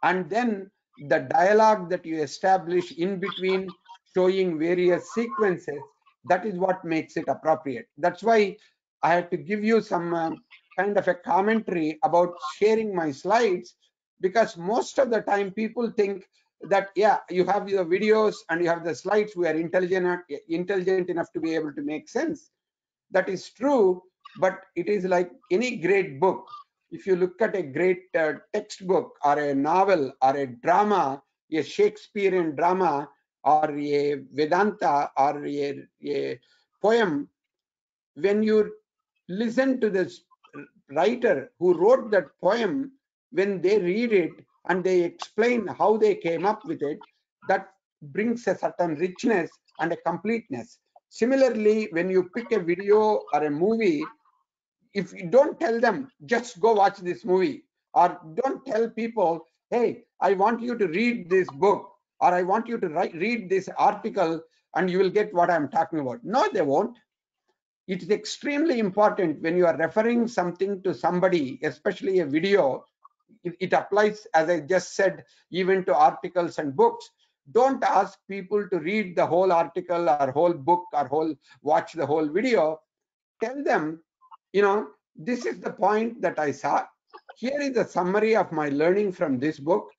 and then the dialogue that you establish in between, showing various sequences. That is what makes it appropriate. That's why I had to give you some kind of a commentary about sharing my slides, because most of the time people think that, yeah, you have your videos and you have the slides, we are intelligent enough to be able to make sense. That is true, but it is like any great book. If you look at a great textbook or a novel or a drama, a Shakespearean drama or a Vedanta or a poem, when you listen to this writer who wrote that poem, when they read it and they explain how they came up with it, that brings a certain richness and a completeness. Similarly, when you pick a video or a movie, if you don't tell them, just go watch this movie, or don't tell people, hey, I want you to read this book, or I want you to read this article, and you will get what I'm talking about. No, they won't. It is extremely important when you are referring something to somebody, especially a video. It applies, as I just said, even to articles and books. Don't ask people to read the whole article or whole book or watch the whole video. Tell them, this is the point that I saw. Here is a summary of my learning from this book.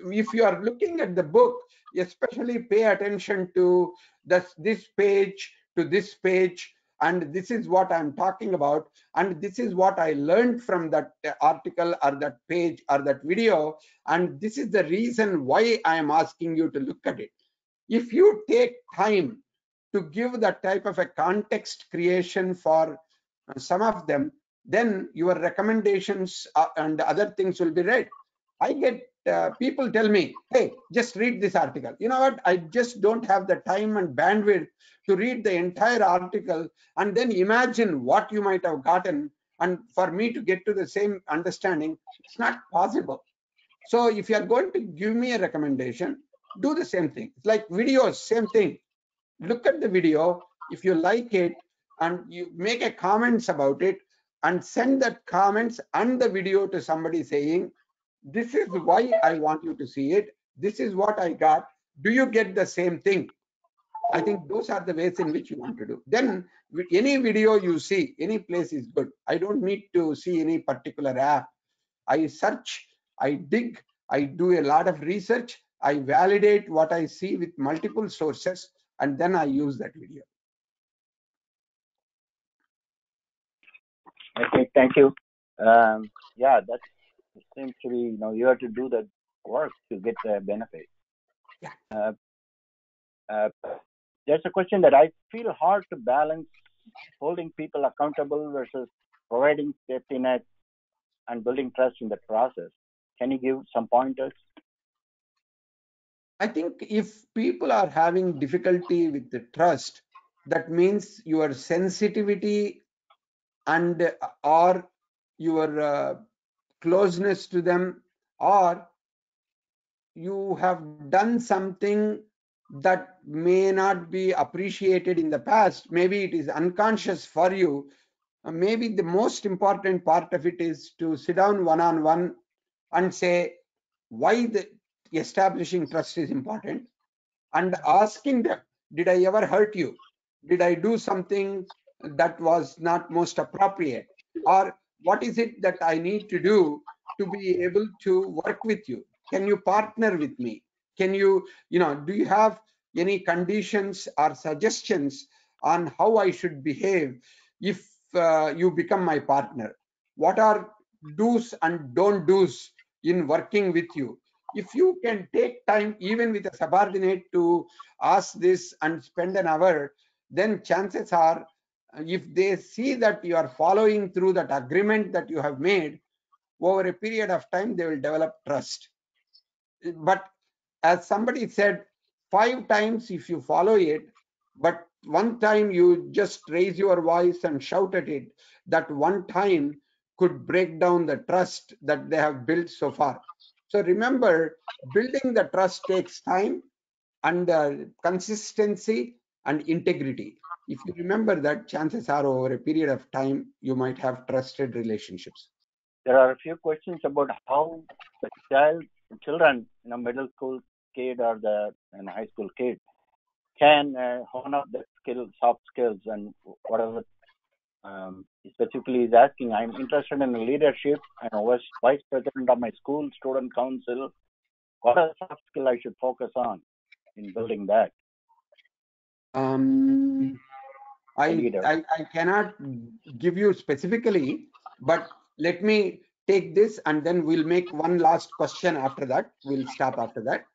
If you are looking at the book, especially pay attention to this page to this page, and this is what I'm talking about, and this is what I learned from that article or that page or that video, and this is the reason why I am asking you to look at it. If you take time to give that type of a context creation for some of them, then your recommendations and other things will be read. I get people tell me, hey, just read this article. You know what? I just don't have the time and bandwidth to read the entire article and then imagine what you might have gotten. And for me to get to the same understanding, it's not possible. So if you are going to give me a recommendation, do the same thing. It's like videos, same thing. Look at the video. If you like it and you make a comments about it, and send that comments and the video to somebody saying, this is why I want you to see it. This is what I got. Do you get the same thing? I think those are the ways in which you want to do. Then any video you see, any place is good. I don't need to see any particular app. I search, I dig, I do a lot of research. I validate what I see with multiple sources, and then I use that video. Okay, thank you. Yeah, that seems to be, you have to do the work to get the benefit. Yeah. There's a question that I feel hard to balance holding people accountable versus providing safety net and building trust in the process. Can you give some pointers? I think if people are having difficulty with the trust, that means your sensitivity and or your closeness to them, or you have done something that may not be appreciated in the past.Maybe it is unconscious for you. Maybe the most important part of it is to sit down one-on-one and say why the establishing trust is important, and asking them, did I ever hurt you? Did I do something that was not most appropriate? Or what is it that I need to do to be able to work with you? Can you partner with me? Can you, do you have any conditions or suggestions on how I should behave if you become my partner? What are do's and don't do's in working with you? If you can take time even with a subordinate to ask this and spend an hour, then chances are, if they see that you are following through that agreement that you have made, over a period of time, they will develop trust. But as somebody said, 5 times if you follow it, but one time you just raise your voice and shout at it, that one time could break down the trust that they have built so far. So remember, building the trust takes time and consistency and integrity. If you remember that, chances are over a period of time, you might have trusted relationships. There are a few questions about how the children, middle school kid or the high school kid, can hone up the soft skills, and whatever specifically is asking. I'm interested in leadership and was vice president of my school student council. What are the soft skill I should focus on in building that? I cannot give you specifically, but let me take this and then we'll make one last question after that. We'll stop after that.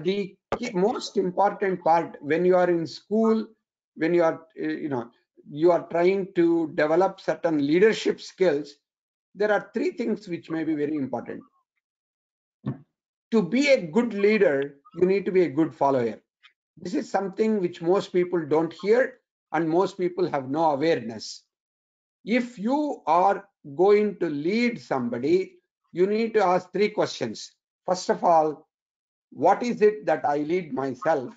The most important part when you are in school, when you are, you are trying to develop certain leadership skills, there are 3 things which may be very important. To be a good leader, you need to be a good follower. This is something which most people don't hear and most people have no awareness. If you are going to lead somebody, you need to ask 3 questions. First of all, what is it that I lead myself?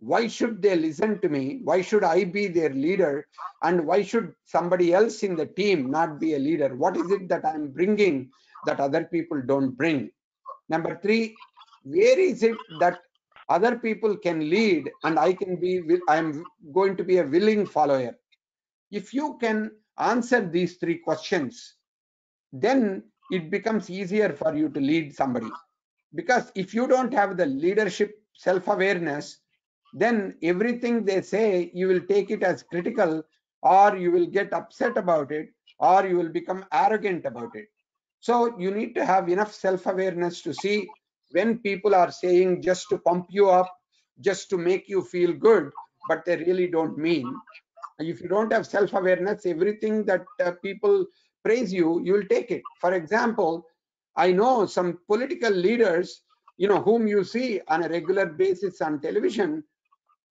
Why should they listen to me? Why should I be their leader? And why should somebody else in the team not be a leader? What is it that I'm bringing that other people don't bring? Number 3, where is it that other people can lead and I'm going to be a willing follower? If you can answer these 3 questions, then it becomes easier for you to lead somebody. Because if you don't have the leadership self-awareness, then everything they say, you will take it as critical, or you will get upset about it, or you will become arrogant about it. So you need to have enough self-awareness to see when people are saying just to pump you up, just to make you feel good, but they really don't mean. If you don't have self-awareness, everything that people praise you, you will take it. For example, I know some political leaders, whom you see on a regular basis on television,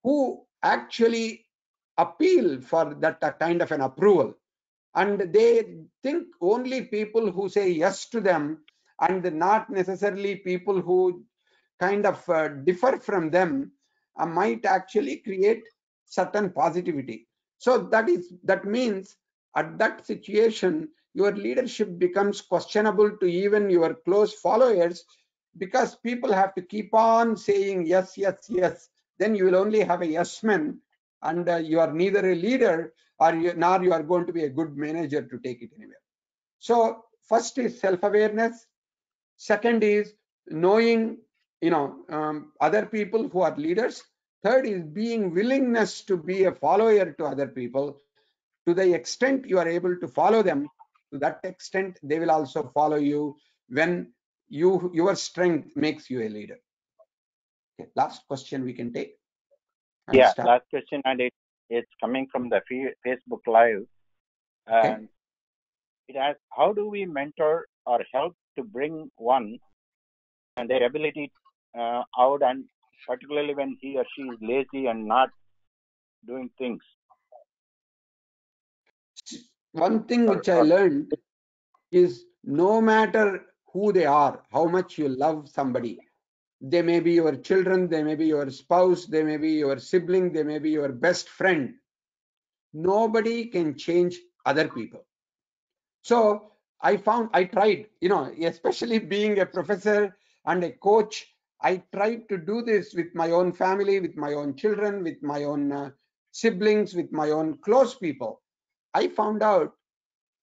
who actually appeal for that kind of an approval. And they think only people who say yes to them, and not necessarily people who kind of differ from them, might actually create certain positivity. So that means at that situation, your leadership becomes questionable to even your close followers, because people have to keep on saying yes, yes, yes. Then you will only have a yes man, and you are neither a leader nor you are going to be a good manager to take it anywhere. So first is self-awareness. Second is knowing other people who are leaders. Third is being willingness to be a follower to other people. To the extent you are able to follow them, to that extent they will also follow you when your strength makes you a leader. Okay, last question we can take. Yeah, last question, and it's coming from the Facebook Live. Okay. It asks, how do we mentor or help to bring one and their ability out, and particularly when he or she is lazy and not doing things? One thing which I learned is no matter who they are, how much you love somebody, they may be your children, they may be your spouse, they may be your sibling, they may be your best friend. Nobody can change other people. So I tried, especially being a professor and a coach, I tried to do this with my own family, with my own children, with my own siblings, with my own close people. I found out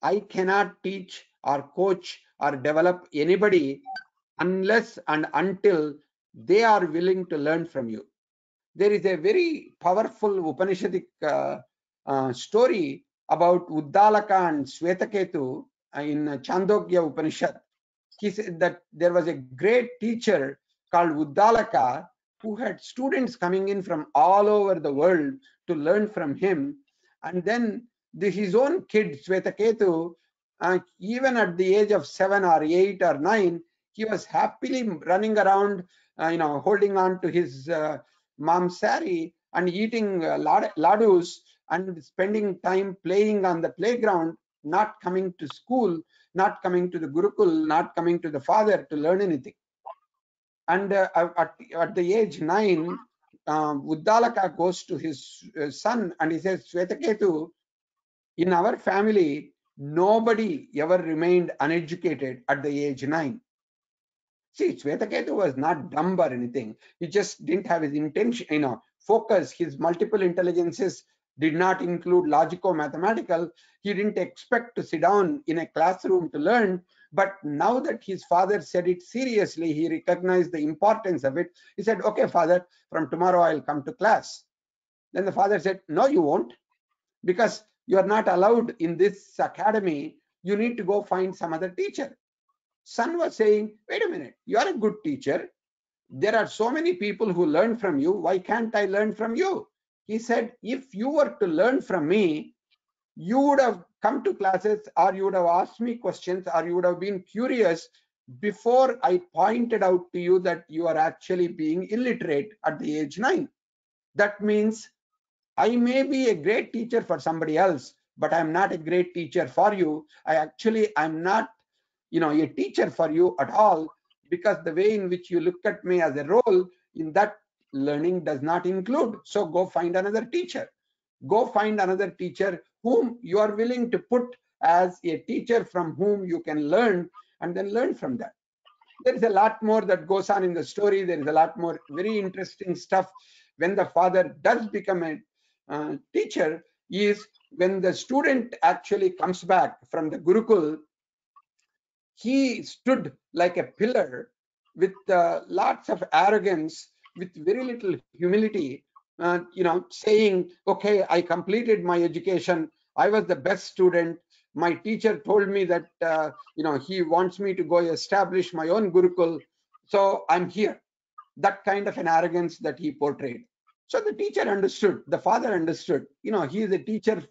I cannot teach or coach or develop anybody unless and until they are willing to learn from you. There is a very powerful Upanishadic story about Uddalaka and Swetaketu in Chandogya Upanishad. He said that there was a great teacher called Uddalaka who had students coming in from all over the world to learn from him. And then his own kid, Swetaketu, even at the age of 7 or 8 or 9, he was happily running around, holding on to his mom's sari and eating ladus and spending time playing on the playground, not coming to school, not coming to the Gurukul, not coming to the father to learn anything. And at the age 9, Uddalaka goes to his son and he says, Swetaketu, in our family, nobody ever remained uneducated at the age 9. See, Swetaketu was not dumb or anything. He just didn't have his intention, focus. His multiple intelligences did not include logico-mathematical. He didn't expect to sit down in a classroom to learn. But now that his father said it seriously, he recognized the importance of it. He said, okay, father, from tomorrow I'll come to class. Then the father said, no, you won't, because you are not allowed in this academy. You need to go find some other teacher. Son was saying, wait a minute, you are a good teacher. There are so many people who learn from you. Why can't I learn from you? He said, if you were to learn from me, you would have come to classes, or you would have asked me questions, or you would have been curious before I pointed out to you that you are actually being illiterate at the age 9. That means I may be a great teacher for somebody else, but I'm not a great teacher for you. I'm not, a teacher for you at all, because the way in which you look at me as a role, in that learning does not include. So go find another teacher. Go find another teacher whom you are willing to put as a teacher from whom you can learn, and then learn from that. There is a lot more that goes on in the story. There is a lot more very interesting stuff. When the father does become a teacher, is when the student actually comes back from the Gurukul, he stood like a pillar with lots of arrogance, with very little humility, saying, okay, I completed my education. I was the best student. My teacher told me that, he wants me to go establish my own Gurukul. So I'm here. That kind of an arrogance that he portrayed. So the teacher understood, the father understood, he is a teacher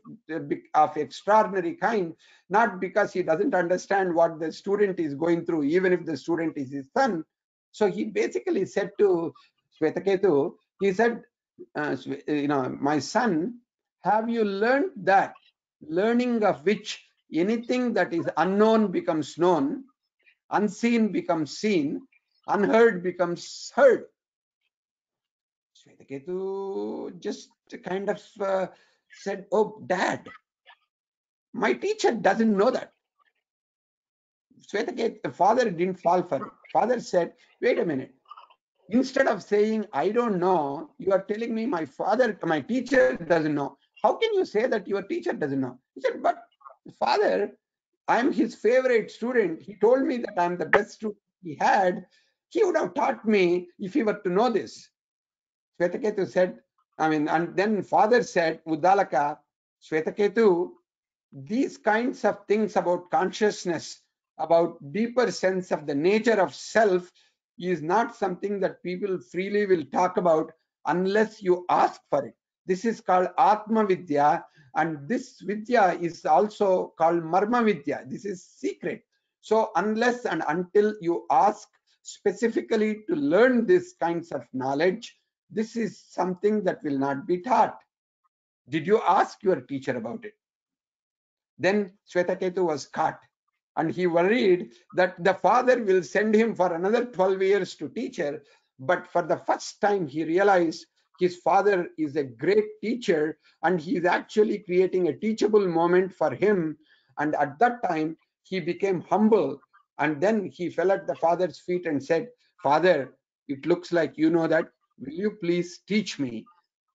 of extraordinary kind, not because he doesn't understand what the student is going through, even if the student is his son. So he basically said to Swetaketu, he said, my son, have you learned that learning of which anything that is unknown becomes known, unseen becomes seen, unheard becomes heard? Swetaketu just kind of said, oh, Dad, my teacher doesn't know that. Swetaketu, the father didn't fall for it. Father said, wait a minute. Instead of saying, I don't know, you are telling me my teacher doesn't know. How can you say that your teacher doesn't know? He said, but father, I'm his favorite student. He told me that I'm the best student he had. He would have taught me if he were to know this. Swetaketu said, and then father said, Uddalaka, Swetaketu, these kinds of things about consciousness, about deeper sense of the nature of self, is not something that people freely will talk about unless you ask for it. This is called Atma Vidya, and this Vidya is also called Marma Vidya. This is secret. So unless and until you ask specifically to learn these kinds of knowledge, this is something that will not be taught. Did you ask your teacher about it? Then Swetaketu was caught, and he worried that the father will send him for another 12 years to teacher. But for the first time, he realized his father is a great teacher, and he is actually creating a teachable moment for him. And at that time, he became humble, and then he fell at the father's feet and said, Father, it looks like you know that. Will you please teach me?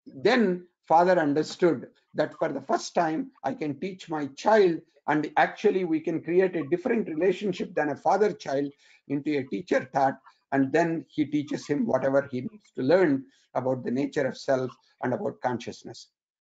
Then father understood that for the first time I can teach my child, and actually we can create a different relationship than a father-child into a teacher thought, and then he teaches him whatever he needs to learn about the nature of self and about consciousness.